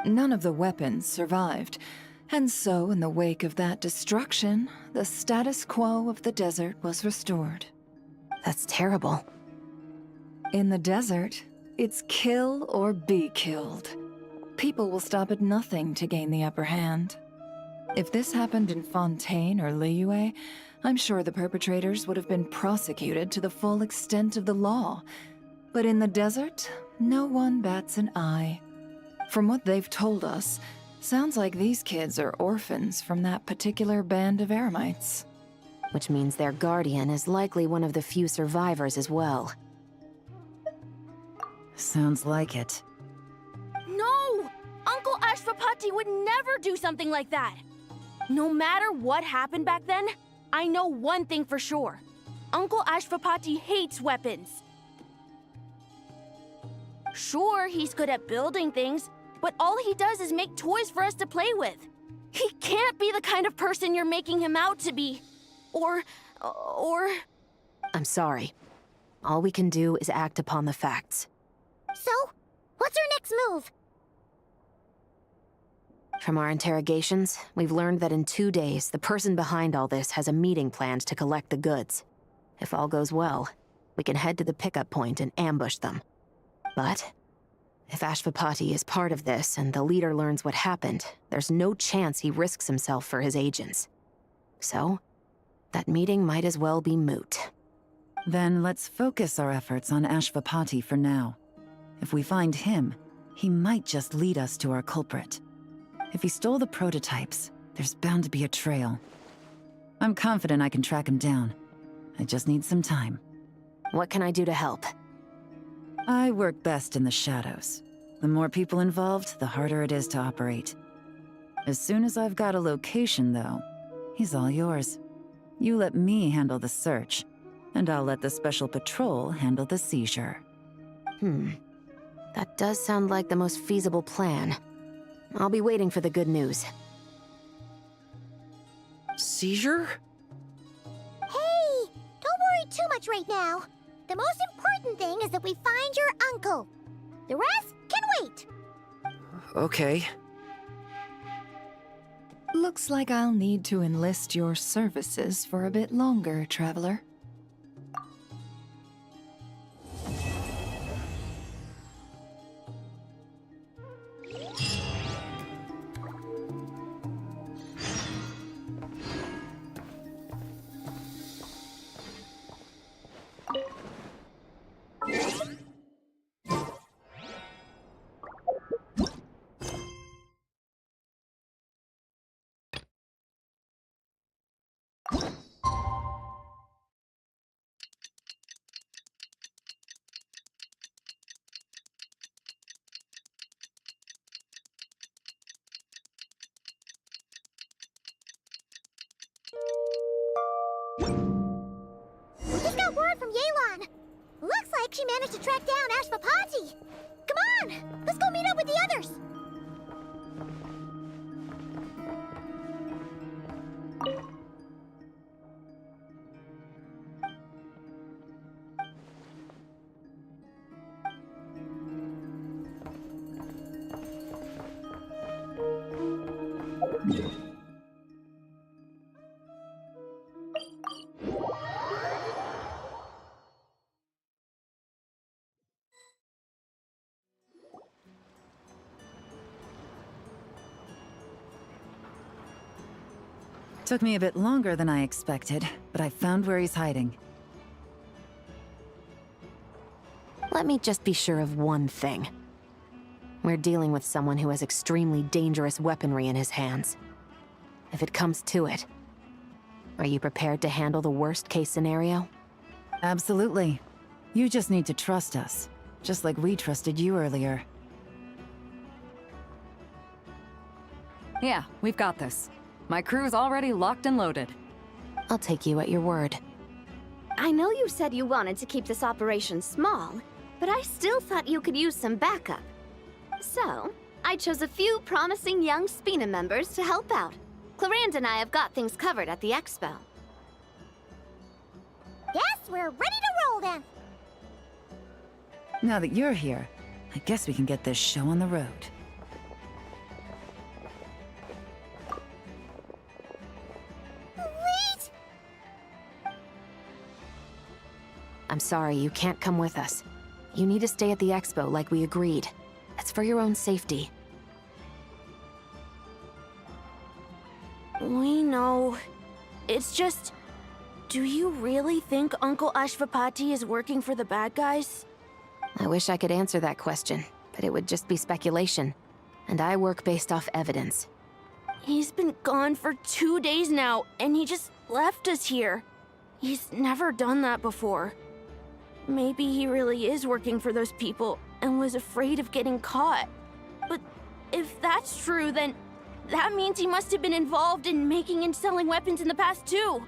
None of the weapons survived, and so in the wake of that destruction, the status quo of the desert was restored. That's terrible. In the desert, it's kill or be killed. People will stop at nothing to gain the upper hand. If this happened in Fontaine or Liyue, I'm sure the perpetrators would have been prosecuted to the full extent of the law. But in the desert, no one bats an eye. From what they've told us, sounds like these kids are orphans from that particular band of eremites. Which means their guardian is likely one of the few survivors as well. Sounds like it. No! Uncle Ashvapati Ashfapati would never do something like that. No matter what happened back then, I know one thing for sure. Uncle Ashfapati hates weapons. Sure, he's good at building things, but all he does is make toys for us to play with. He can't be the kind of person you're making him out to be. Or... I'm sorry. All we can do is act upon the facts. So, what's our next move? From our interrogations, we've learned that in 2 days, the person behind all this has a meeting planned to collect the goods. If all goes well, we can head to the pickup point and ambush them. But if Ashfapati is part of this and the leader learns what happened, there's no chance he risks himself for his agents. So, that meeting might as well be moot. Then let's focus our efforts on Ashfapati for now. If we find him, he might just lead us to our culprit. If he stole the prototypes, there's bound to be a trail. I'm confident I can track him down. I just need some time. What can I do to help? I work best in the shadows. The more people involved, the harder it is to operate. As soon as I've got a location, though, he's all yours. You let me handle the search, and I'll let the Special Patrol handle the seizure. That does sound like the most feasible plan. I'll be waiting for the good news. Seizure? Hey, don't worry too much right now. The most important thing is that we find your uncle. The rest can wait. Okay. Looks like I'll need to enlist your services for a bit longer, Traveler. Just got word from Yelan. Looks like she managed to track down Ashfapati. Come on, let's go meet up with the others. Took me a bit longer than I expected, but I found where he's hiding. Let me just be sure of one thing. We're dealing with someone who has extremely dangerous weaponry in his hands. If it comes to it, are you prepared to handle the worst-case scenario? Absolutely. You just need to trust us, just like we trusted you earlier. Yeah, we've got this. My crew's already locked and loaded. I'll take you at your word. I know you said you wanted to keep this operation small, but I still thought you could use some backup. So, I chose a few promising young Spina members to help out. Clarande and I have got things covered at the expo. Yes, we're ready to roll then. Now that you're here, I guess we can get this show on the road. Wait! I'm sorry, you can't come with us. You need to stay at the expo like we agreed. It's for your own safety. We know. It's just... Do you really think Uncle Ashfapati is working for the bad guys? I wish I could answer that question, but it would just be speculation. And I work based off evidence. He's been gone for 2 days now, and he just left us here. He's never done that before. Maybe he really is working for those people and was afraid of getting caught. But If that's true, then that means he must have been involved in making and selling weapons in the past too.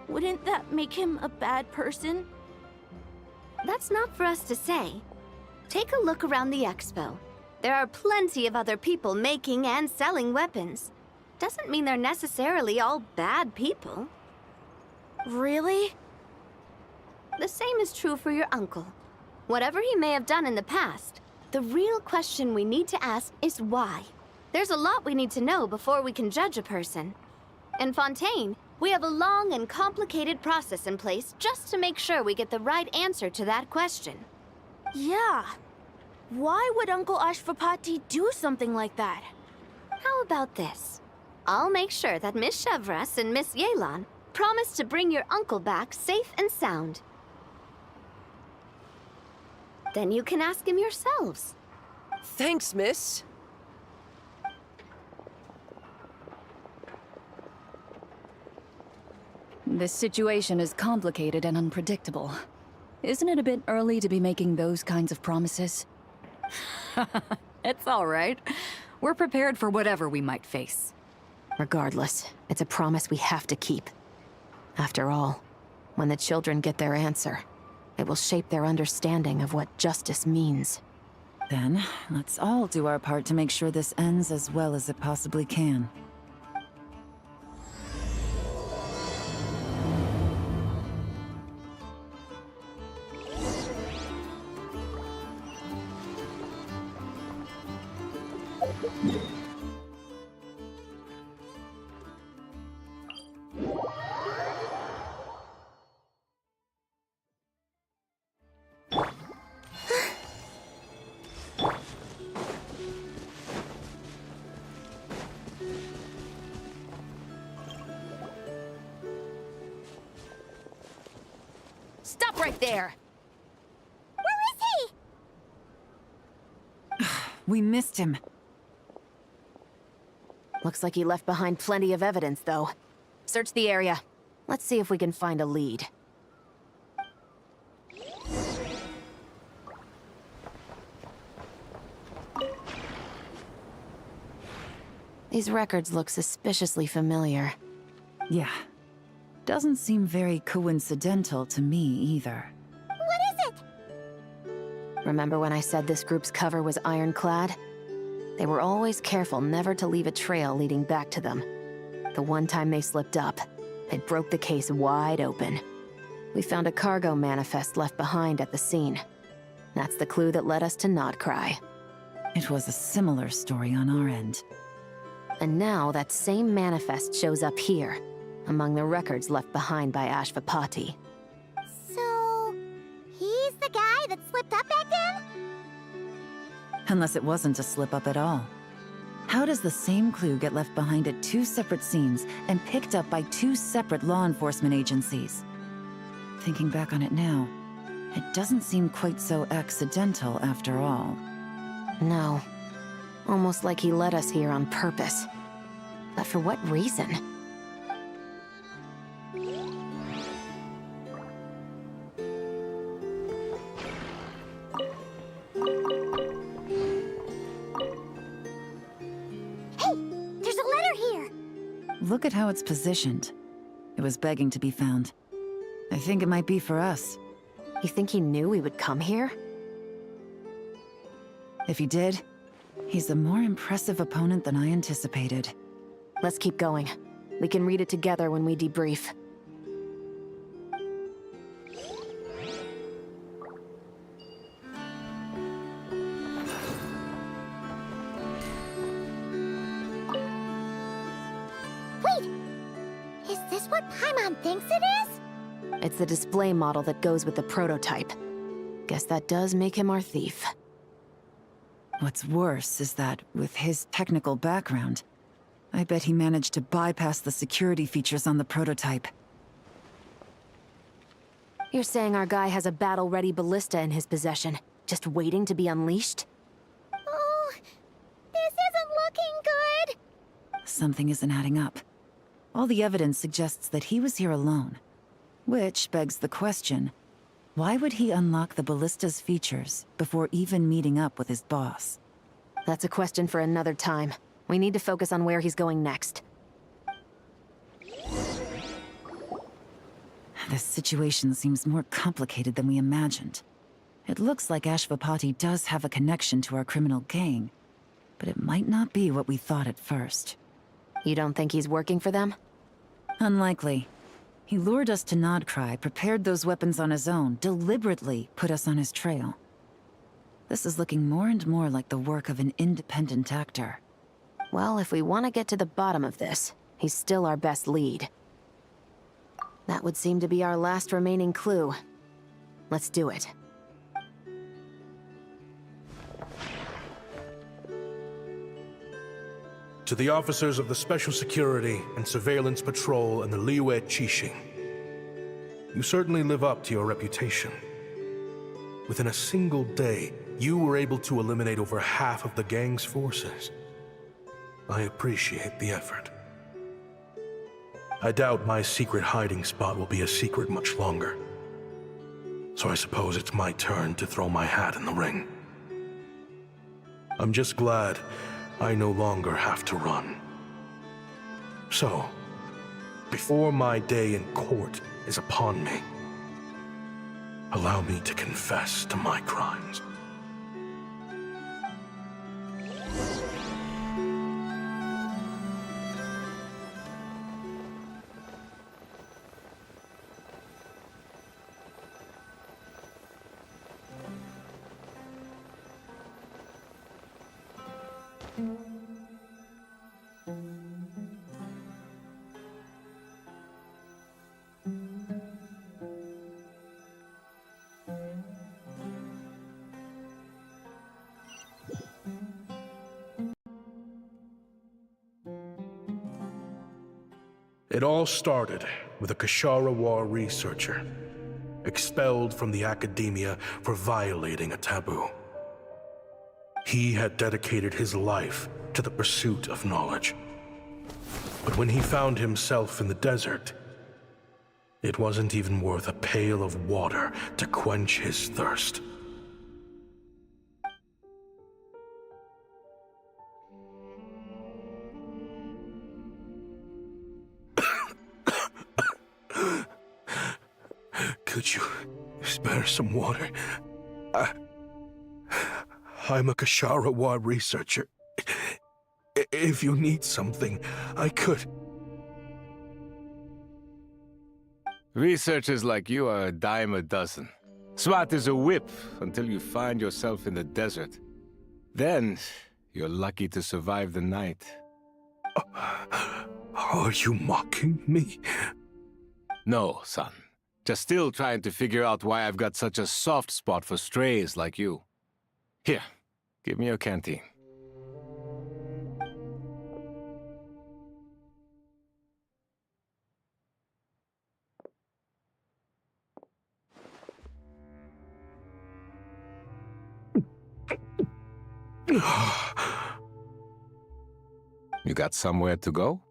Wouldn't that make him a bad person? That's not for us to say. Take a look around the expo. There are plenty of other people making and selling weapons. Doesn't mean they're necessarily all bad people. Really? The same is true for your uncle. Whatever he may have done in the past, the real question we need to ask is why. There's a lot we need to know before we can judge a person. In Fontaine, we have a long and complicated process in place just to make sure we get the right answer to that question. Yeah. Why would Uncle Ashvapati do something like that? How about this? I'll make sure that Miss Chevras and Miss Yelan promise to bring your uncle back safe and sound. Then you can ask him yourselves. Thanks, miss. This situation is complicated and unpredictable. Isn't it a bit early to be making those kinds of promises? It's all right. We're prepared for whatever we might face. Regardless, it's a promise we have to keep. After all, when the children get their answer, it will shape their understanding of what justice means. Then, let's all do our part to make sure this ends as well as it possibly can. Stop right there! Where is he? We missed him. Looks like he left behind plenty of evidence, though. Search the area. Let's see if we can find a lead. These records look suspiciously familiar. Yeah. Doesn't seem very coincidental to me either. What is it? Remember when I said this group's cover was ironclad? They were always careful never to leave a trail leading back to them. The one time they slipped up, it broke the case wide open. We found a cargo manifest left behind at the scene. That's the clue that led us to Nodcry. It was a similar story on our end. And now that same manifest shows up here, among the records left behind by Ashvapati. So, he's the guy that slipped up back then? Unless it wasn't a slip-up at all. How does the same clue get left behind at two separate scenes and picked up by two separate law enforcement agencies? Thinking back on it now, it doesn't seem quite so accidental after all. No. Almost like he led us here on purpose. But for what reason? Look at how it's positioned. It was begging to be found. I think it might be for us. You think he knew we would come here? If he did, he's a more impressive opponent than I anticipated. Let's keep going. We can read it together when we debrief. Is this what Paimon thinks it is? It's the display model that goes with the prototype. Guess that does make him our thief. What's worse is that, with his technical background, I bet he managed to bypass the security features on the prototype. You're saying our guy has a battle-ready ballista in his possession, just waiting to be unleashed? Oh, this isn't looking good! Something isn't adding up. All the evidence suggests that he was here alone. Which begs the question, why would he unlock the ballista's features before even meeting up with his boss? That's a question for another time. We need to focus on where he's going next. This situation seems more complicated than we imagined. It looks like Ashvapati does have a connection to our criminal gang, but it might not be what we thought at first. You don't think he's working for them? Unlikely. He lured us to Nodcry, prepared those weapons on his own, deliberately put us on his trail. This is looking more and more like the work of an independent actor. Well, if we want to get to the bottom of this, he's still our best lead. That would seem to be our last remaining clue. Let's do it. To the officers of the Special Security and Surveillance Patrol and the Liyue Qixing, you certainly live up to your reputation. Within a single day, you were able to eliminate over half of the gang's forces. I appreciate the effort. I doubt my secret hiding spot will be a secret much longer. So I suppose it's my turn to throw my hat in the ring. I'm just glad I no longer have to run. So, before my day in court is upon me, allow me to confess to my crimes. It all started with a Kashara War researcher, expelled from the academia for violating a taboo. He had dedicated his life to the pursuit of knowledge. But when he found himself in the desert, it wasn't even worth a pail of water to quench his thirst. Could you spare some water? I'm a Kashara War researcher. If you need something, I could. Researchers like you are a dime a dozen. Smart as a whip until you find yourself in the desert. Then, you're lucky to survive the night. Are you mocking me? No, son. Just still trying to figure out why I've got such a soft spot for strays like you. Here, give me your canteen. You got somewhere to go?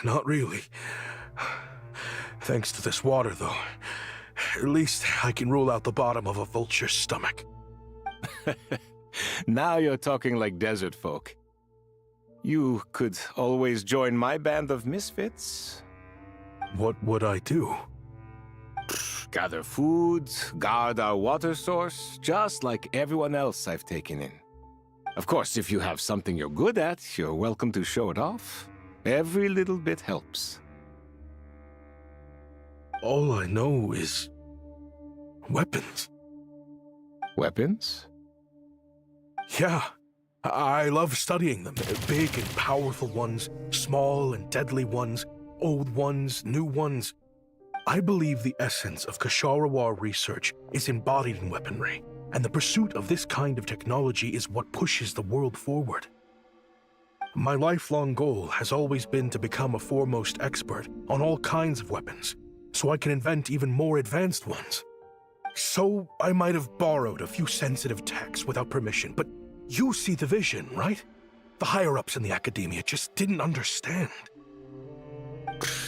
Not really. Thanks to this water, though. At least I can rule out the bottom of a vulture's stomach. Now you're talking like desert folk. You could always join my band of misfits. What would I do? Gather food, guard our water source, just like everyone else I've taken in. Of course, if you have something you're good at, you're welcome to show it off. Every little bit helps. All I know is weapons. Weapons? Yeah. I love studying them. Big and powerful ones, small and deadly ones, old ones, new ones. I believe the essence of Kashara War research is embodied in weaponry, and the pursuit of this kind of technology is what pushes the world forward. My lifelong goal has always been to become a foremost expert on all kinds of weapons, so I can invent even more advanced ones. So I might have borrowed a few sensitive techs without permission, but you see the vision, right? The higher-ups in the academia just didn't understand.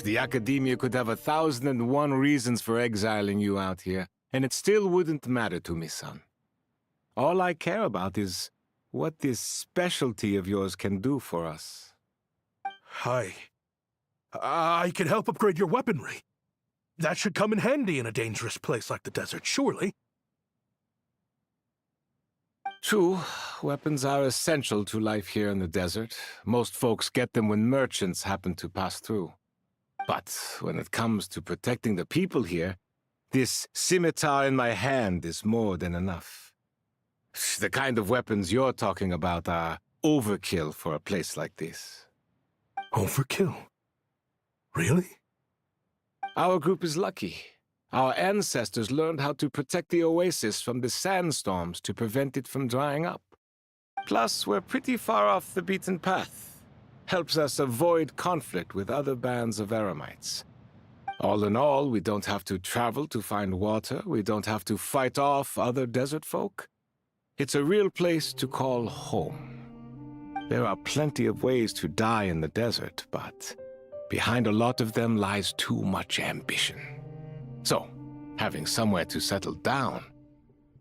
The academia could have 1,001 reasons for exiling you out here, and it still wouldn't matter to me, son. All I care about is what this specialty of yours can do for us. I can help upgrade your weaponry. That should come in handy in a dangerous place like the desert, surely. True, weapons are essential to life here in the desert. Most folks get them when merchants happen to pass through. But when it comes to protecting the people here, this scimitar in my hand is more than enough. The kind of weapons you're talking about are overkill for a place like this. Overkill? Really? Our group is lucky. Our ancestors learned how to protect the oasis from the sandstorms to prevent it from drying up. Plus, we're pretty far off the beaten path. Helps us avoid conflict with other bands of Eremites. All in all, we don't have to travel to find water. We don't have to fight off other desert folk. It's a real place to call home. There are plenty of ways to die in the desert, but behind a lot of them lies too much ambition. So, having somewhere to settle down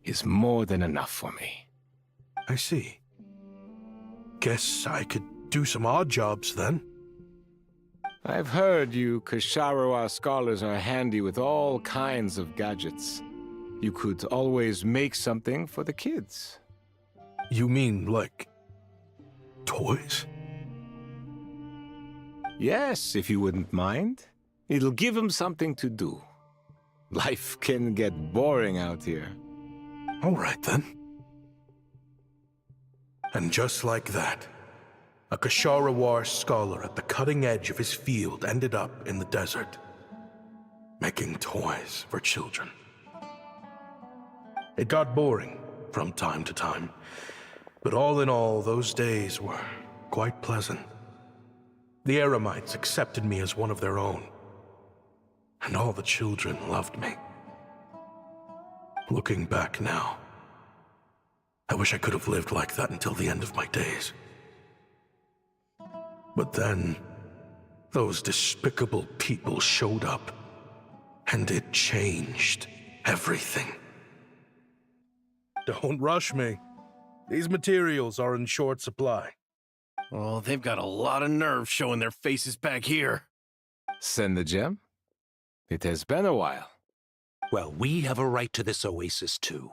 is more than enough for me. I see. Guess I could do some odd jobs then. I've heard you Kasharawa scholars are handy with all kinds of gadgets. You could always make something for the kids. You mean, like, toys? Yes, if you wouldn't mind. It'll give them something to do. Life can get boring out here. All right, then. And just like that, a Kasharawar scholar at the cutting edge of his field ended up in the desert, making toys for children. It got boring from time to time, but all in all, those days were quite pleasant. The Eremites accepted me as one of their own, and all the children loved me. Looking back now, I wish I could have lived like that until the end of my days. But then, those despicable people showed up, and it changed everything. Don't rush me. These materials are in short supply. Oh, they've got a lot of nerve showing their faces back here. Send the gem? It has been a while. Well, we have a right to this oasis, too.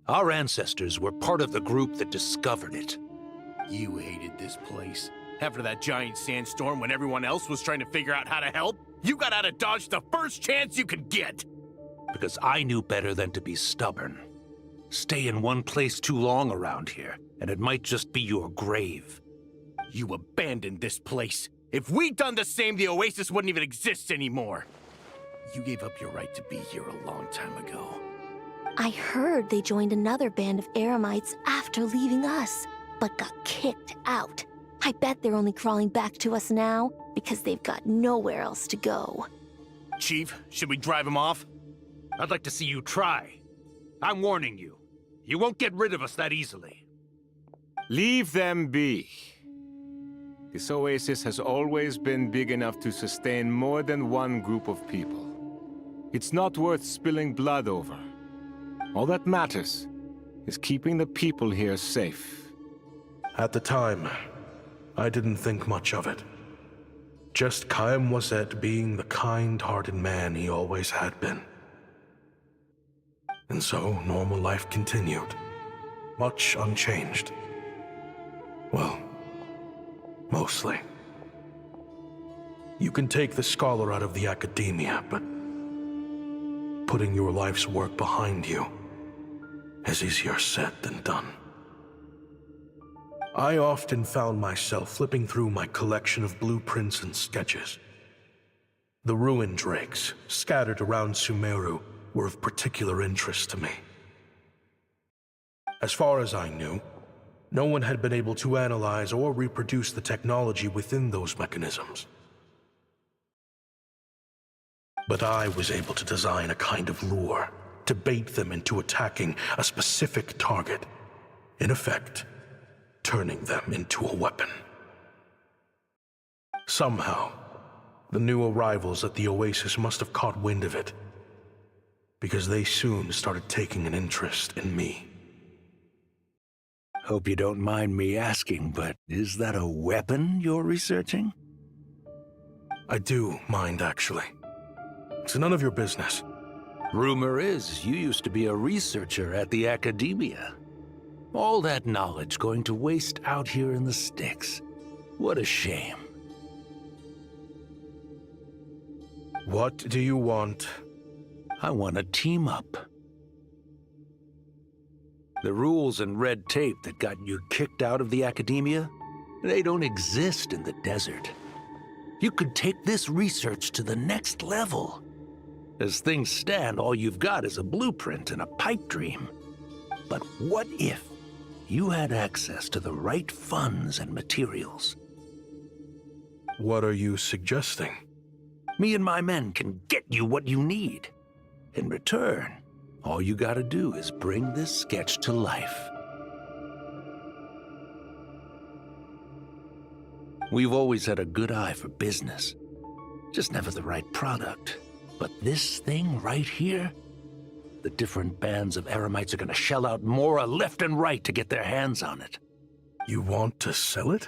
Our ancestors were part of the group that discovered it. You hated this place. After that giant sandstorm when everyone else was trying to figure out how to help, you got out of Dodge the first chance you could get. Because I knew better than to be stubborn. Stay in one place too long around here, and it might just be your grave. You abandoned this place. If we'd done the same, the oasis wouldn't even exist anymore. You gave up your right to be here a long time ago. I heard they joined another band of Eremites after leaving us, but got kicked out. I bet they're only crawling back to us now because they've got nowhere else to go. Chief, should we drive him off? I'd like to see you try. I'm warning you. You won't get rid of us that easily. Leave them be. This oasis has always been big enough to sustain more than one group of people. It's not worth spilling blood over. All that matters is keeping the people here safe. At the time, I didn't think much of it. Just Chaim Wazet being the kind-hearted man he always had been. And so, normal life continued, much unchanged. Well, mostly. You can take the scholar out of the academia, but putting your life's work behind you is easier said than done. I often found myself flipping through my collection of blueprints and sketches. The ruin drakes scattered around Sumeru were of particular interest to me. As far as I knew, no one had been able to analyze or reproduce the technology within those mechanisms. But I was able to design a kind of lure to bait them into attacking a specific target, in effect, turning them into a weapon. Somehow, the new arrivals at the oasis must have caught wind of it, because they soon started taking an interest in me. Hope you don't mind me asking, but is that a weapon you're researching? I do mind, actually. It's none of your business. Rumor is you used to be a researcher at the Academia. All that knowledge going to waste out here in the sticks. What a shame. What do you want? I want to team up. The rules and red tape that got you kicked out of the Academia, they don't exist in the desert. You could take this research to the next level. As things stand, all you've got is a blueprint and a pipe dream. But what if you had access to the right funds and materials? What are you suggesting? Me and my men can get you what you need. In return, all you gotta do is bring this sketch to life. We've always had a good eye for business, just never the right product. But this thing right here, the different bands of Eremites are gonna shell out Mora left and right to get their hands on it. You want to sell it?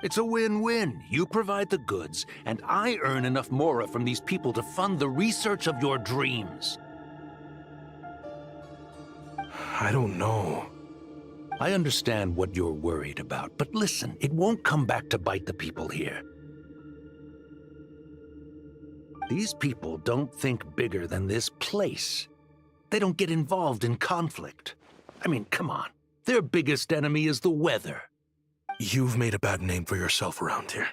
It's a win-win. You provide the goods, and I earn enough Mora from these people to fund the research of your dreams. I don't know. I understand what you're worried about, but listen, it won't come back to bite the people here. These people don't think bigger than this place. They don't get involved in conflict. I mean, come on. Their biggest enemy is the weather. You've made a bad name for yourself around here.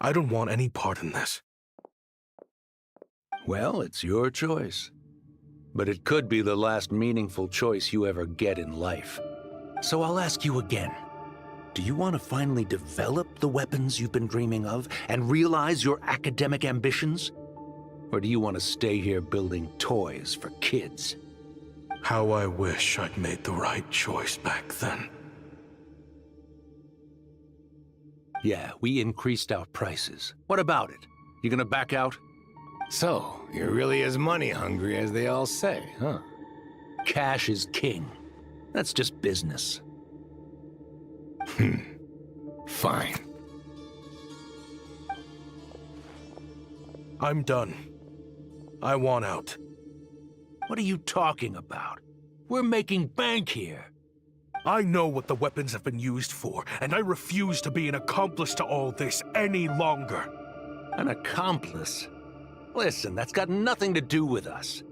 I don't want any part in this. Well, it's your choice. But it could be the last meaningful choice you ever get in life. So I'll ask you again. Do you want to finally develop the weapons you've been dreaming of and realize your academic ambitions? Or do you want to stay here building toys for kids? How I wish I'd made the right choice back then. Yeah, we increased our prices. What about it? You gonna back out? So, you're really as money hungry as they all say, huh? Cash is king. That's just business. Fine. I'm done. I want out. What are you talking about? We're making bank here. I know what the weapons have been used for, and I refuse to be an accomplice to all this any longer. An accomplice? Listen, that's got nothing to do with us.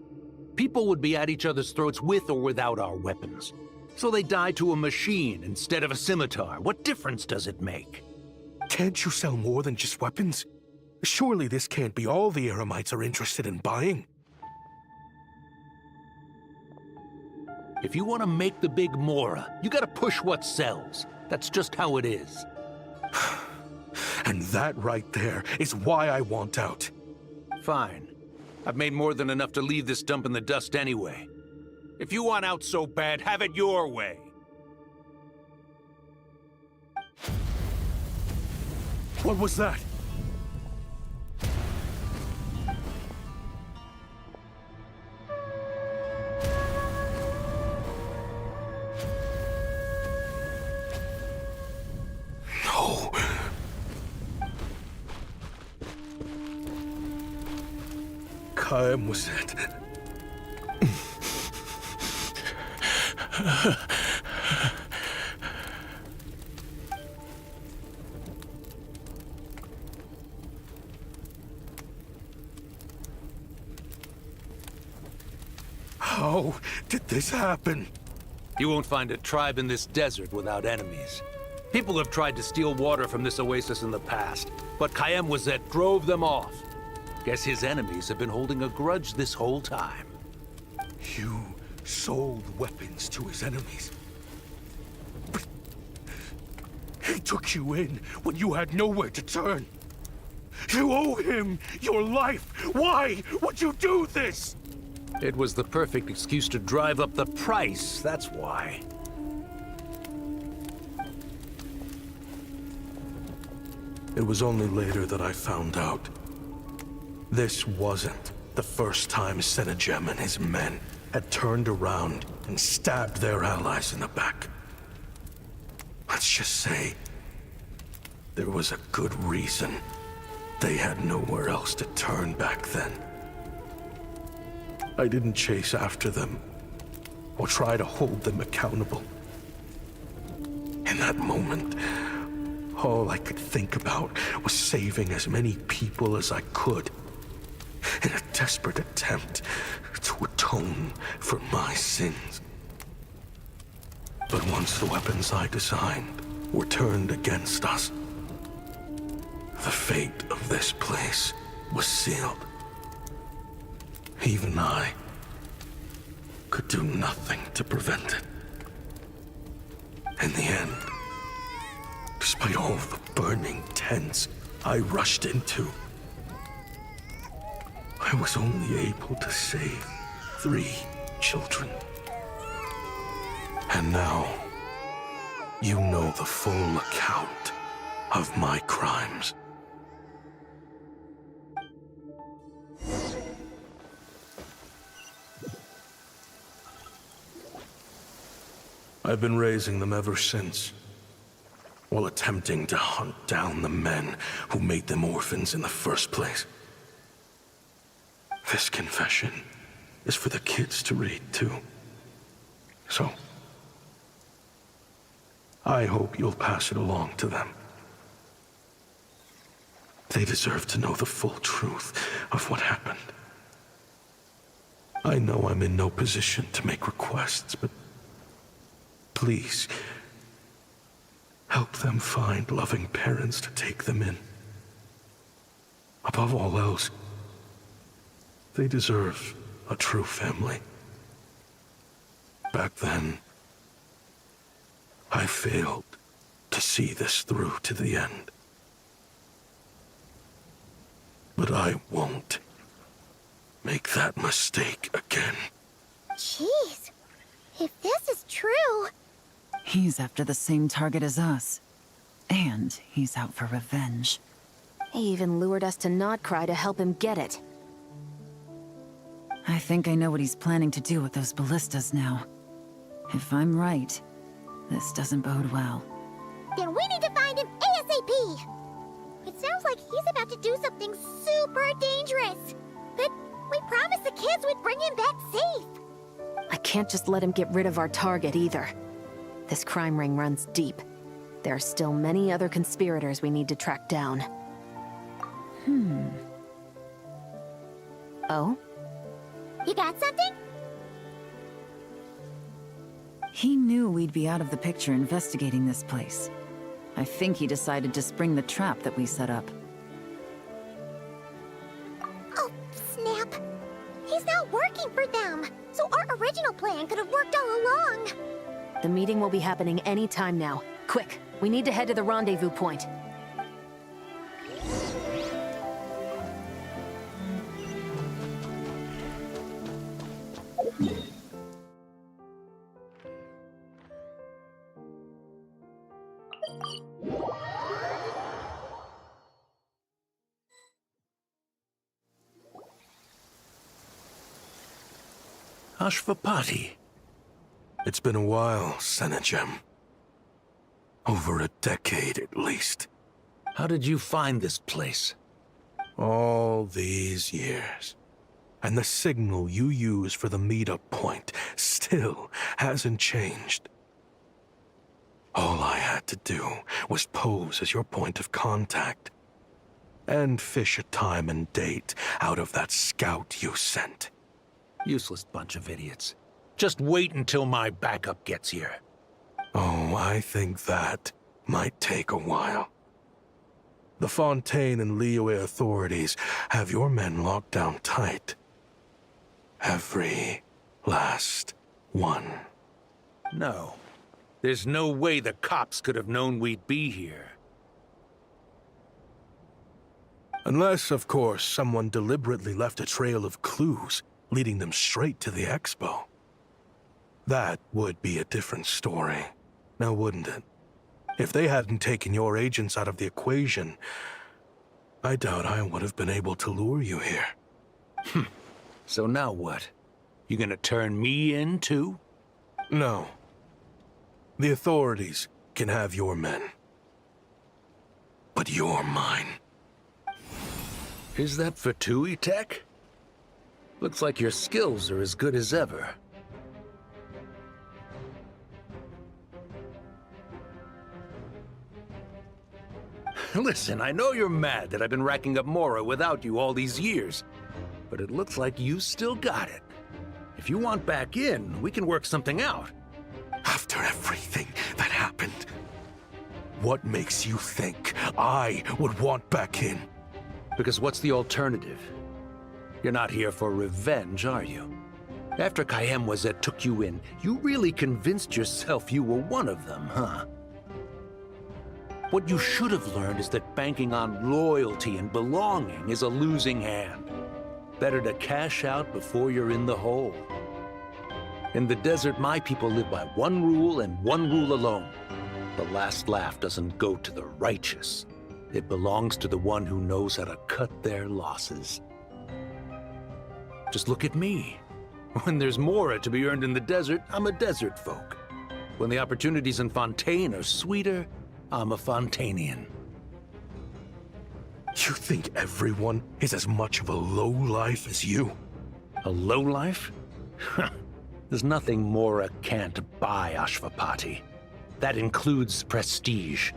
People would be at each other's throats with or without our weapons. So they die to a machine instead of a scimitar. What difference does it make? Can't you sell more than just weapons? Surely this can't be all the Eremites are interested in buying. If you want to make the big Mora, you gotta push what sells. That's just how it is. And that right there is why I want out. Fine. I've made more than enough to leave this dump in the dust anyway. If you want out so bad, have it your way. What was that? No. Kaim was it. How did this happen? You won't find a tribe in this desert without enemies. People have tried to steal water from this oasis in the past, but Kaim Wazet drove them off. Guess his enemies have been holding a grudge this whole time. You sold weapons to his enemies. But he took you in when you had nowhere to turn. You owe him your life. Why would you do this? It was the perfect excuse to drive up the price, that's why. It was only later that I found out. This wasn't the first time Senegem and his men had turned around and stabbed their allies in the back. Let's just say there was a good reason they had nowhere else to turn back then. I didn't chase after them or try to hold them accountable. In that moment, all I could think about was saving as many people as I could in a desperate attempt to atone for my sins. But once the weapons I designed were turned against us, the fate of this place was sealed. Even I could do nothing to prevent it. In the end, despite all the burning tents I rushed into, I was only able to save 3 children. And now, you know the full account of my crimes. I've been raising them ever since, while attempting to hunt down the men who made them orphans in the first place. This confession is for the kids to read, too. So, I hope you'll pass it along to them. They deserve to know the full truth of what happened. I know I'm in no position to make requests, but please, help them find loving parents to take them in. Above all else, they deserve a true family. Back then, I failed to see this through to the end. But I won't make that mistake again. Jeez, if this is true... He's after the same target as us. And he's out for revenge. He even lured us to Notcry to help him get it. I think I know what he's planning to do with those ballistas now. If I'm right, this doesn't bode well. Then we need to find him ASAP! It sounds like he's about to do something super dangerous. But we promised the kids we'd bring him back safe. I can't just let him get rid of our target either. This crime ring runs deep. There are still many other conspirators we need to track down. Oh? You got something? He knew we'd be out of the picture investigating this place. I think he decided to spring the trap that we set up. Oh, snap. He's not working for them. So our original plan could have worked all along. The meeting will be happening any time now. Quick, we need to head to the rendezvous point. Ashvapati. It's been a while, Senegem. Over a decade, at least. How did you find this place? All these years. And the signal you use for the meetup point still hasn't changed. All I had to do was pose as your point of contact. And fish a time and date out of that scout you sent. Useless bunch of idiots. Just wait until my backup gets here. Oh, I think that might take a while. The Fontaine and Liyue authorities have your men locked down tight. Every last one. No. There's no way the cops could have known we'd be here. Unless, of course, someone deliberately left a trail of clues, leading them straight to the expo. That would be a different story, now wouldn't it? If they hadn't taken your agents out of the equation, I doubt I would have been able to lure you here. So now what? You gonna turn me in, too? No. The authorities can have your men. But you're mine. Is that Fatui tech? Looks like your skills are as good as ever. Listen, I know you're mad that I've been racking up Mora without you all these years, but it looks like you still got it. If you want back in, we can work something out. After everything that happened, what makes you think I would want back in? Because what's the alternative? You're not here for revenge, are you? After Kayemwazet took you in, you really convinced yourself you were one of them, huh? What you should have learned is that banking on loyalty and belonging is a losing hand. Better to cash out before you're in the hole. In the desert, my people live by one rule and one rule alone. The last laugh doesn't go to the righteous. It belongs to the one who knows how to cut their losses. Just look at me. When there's Mora to be earned in the desert, I'm a desert folk. When the opportunities in Fontaine are sweeter, I'm a Fontanian. You think everyone is as much of a lowlife as you? A lowlife? There's nothing Mora can't buy, Ashvapati. That includes prestige.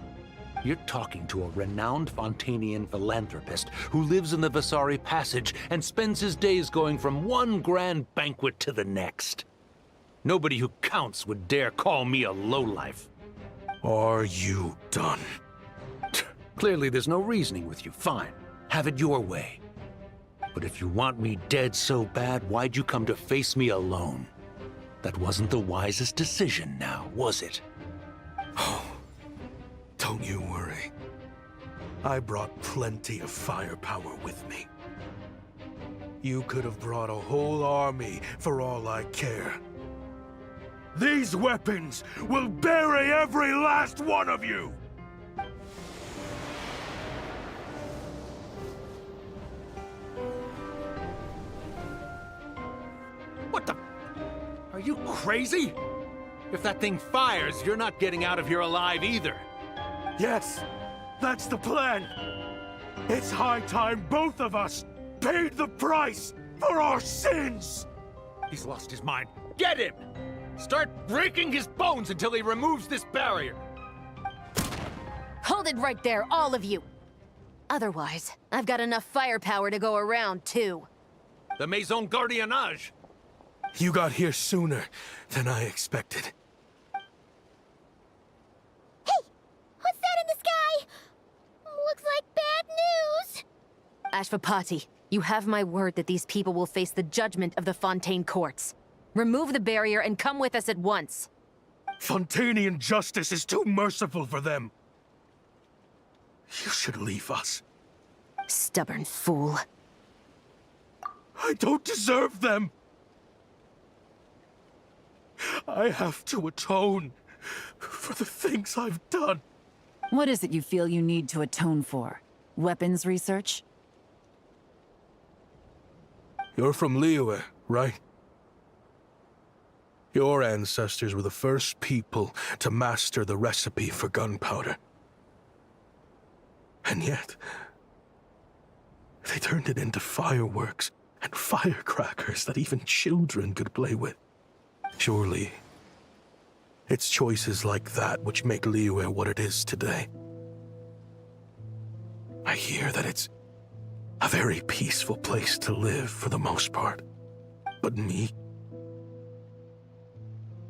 You're talking to a renowned Fontanian philanthropist who lives in the Vasari Passage and spends his days going from one grand banquet to the next. Nobody who counts would dare call me a lowlife. Are you done? Clearly there's no reasoning with you. Fine. Have it your way. But if you want me dead so bad, why'd you come to face me alone? That wasn't the wisest decision now, was it? Oh, don't you worry. I brought plenty of firepower with me. You could have brought a whole army for all I care. These weapons will bury every last one of you! What the? Are you crazy? If that thing fires, you're not getting out of here alive either. Yes, that's the plan. It's high time both of us paid the price for our sins! He's lost his mind. Get him! Start breaking his bones until he removes this barrier. Hold it right there, all of you! Otherwise, I've got enough firepower to go around, too. The Maison Gardiennage! You got here sooner than I expected. Hey! What's that in the sky? Looks like bad news! Ashvapati, you have my word that these people will face the judgment of the Fontaine courts. Remove the barrier and come with us at once. Fontanian justice is too merciful for them. You should leave us. Stubborn fool. I don't deserve them. I have to atone for the things I've done. What is it you feel you need to atone for? Weapons research? You're from Liyue, right? Your ancestors were the first people to master the recipe for gunpowder. And yet, they turned it into fireworks and firecrackers that even children could play with. Surely, it's choices like that which make Liyue what it is today. I hear that it's a very peaceful place to live for the most part. But me,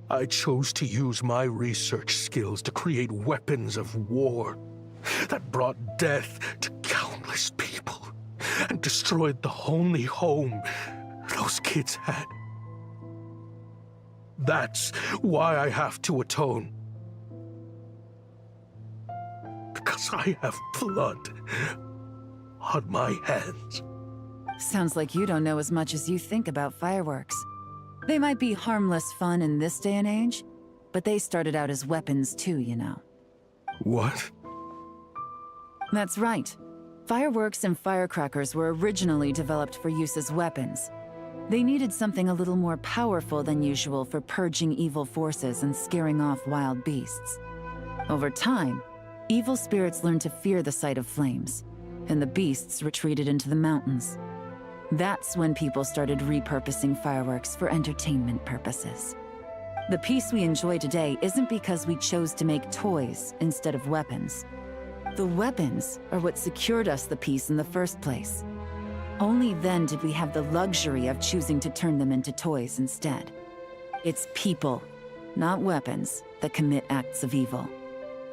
I chose to use my research skills to create weapons of war that brought death to countless people and destroyed the only home those kids had. That's why I have to atone. Because I have blood on my hands. Sounds like you don't know as much as you think about fireworks. They might be harmless fun in this day and age, but they started out as weapons too, you know. What? That's right. Fireworks and firecrackers were originally developed for use as weapons. They needed something a little more powerful than usual for purging evil forces and scaring off wild beasts. Over time, evil spirits learned to fear the sight of flames, and the beasts retreated into the mountains. That's when people started repurposing fireworks for entertainment purposes. The peace we enjoy today isn't because we chose to make toys instead of weapons. The weapons are what secured us the peace in the first place. Only then did we have the luxury of choosing to turn them into toys instead. It's people, not weapons, that commit acts of evil.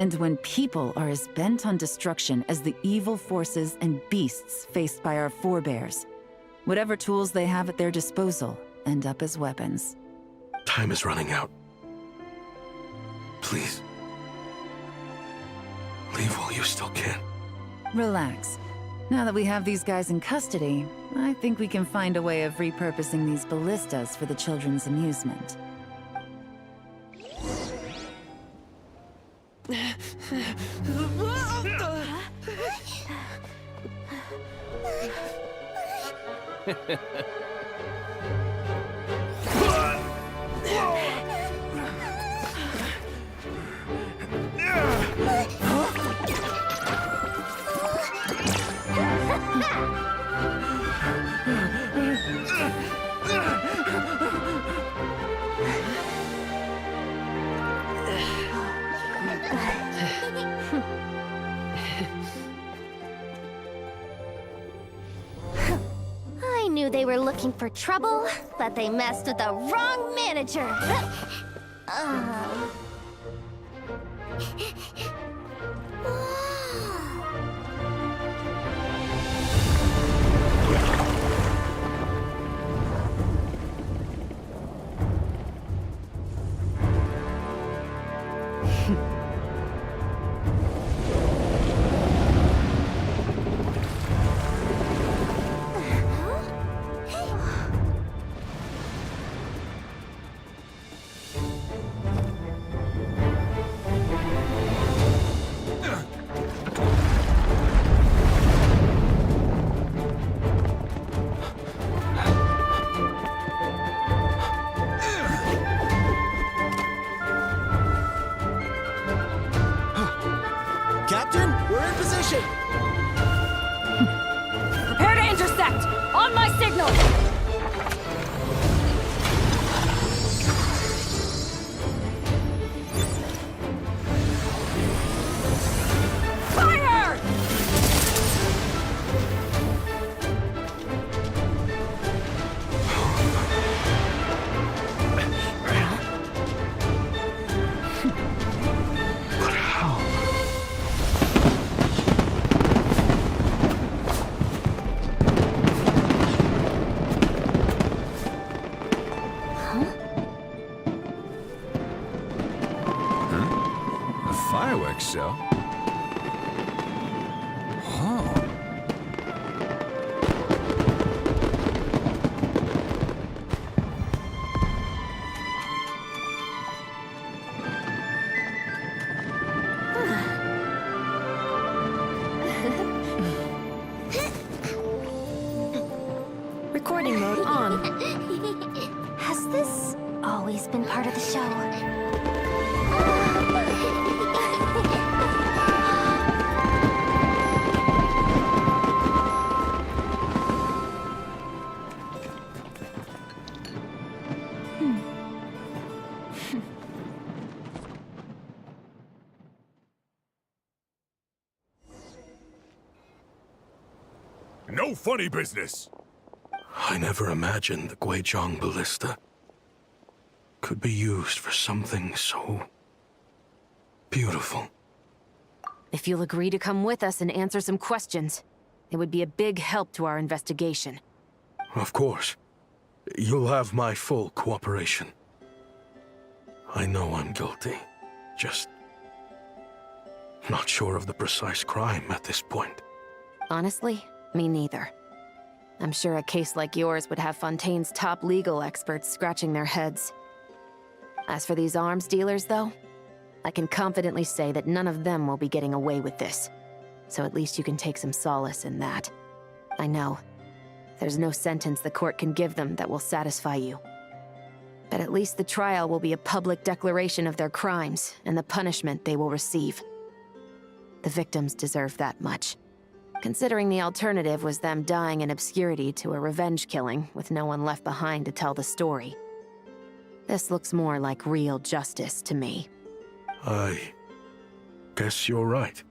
And when people are as bent on destruction as the evil forces and beasts faced by our forebears, whatever tools they have at their disposal end up as weapons. Time is running out. Please. Leave while you still can. Relax. Now that we have these guys in custody, I think we can find a way of repurposing these ballistas for the children's amusement. I knew they were looking for trouble, but they messed with the wrong manager. Captain, we're in position! Prepare to intercept! On my signal! Fire! But how? Fireworks show? Oh. Recording mode on. Has this always been part of the show? No funny business! I never imagined the Guizhong ballista could be used for something so beautiful. If you'll agree to come with us and answer some questions, it would be a big help to our investigation. Of course. You'll have my full cooperation. I know I'm guilty. Just not sure of the precise crime at this point. Honestly, me neither. I'm sure a case like yours would have Fontaine's top legal experts scratching their heads. As for these arms dealers, though, I can confidently say that none of them will be getting away with this. So at least you can take some solace in that. I know. There's no sentence the court can give them that will satisfy you. But at least the trial will be a public declaration of their crimes and the punishment they will receive. The victims deserve that much, considering the alternative was them dying in obscurity to a revenge killing with no one left behind to tell the story. This looks more like real justice to me. I guess you're right.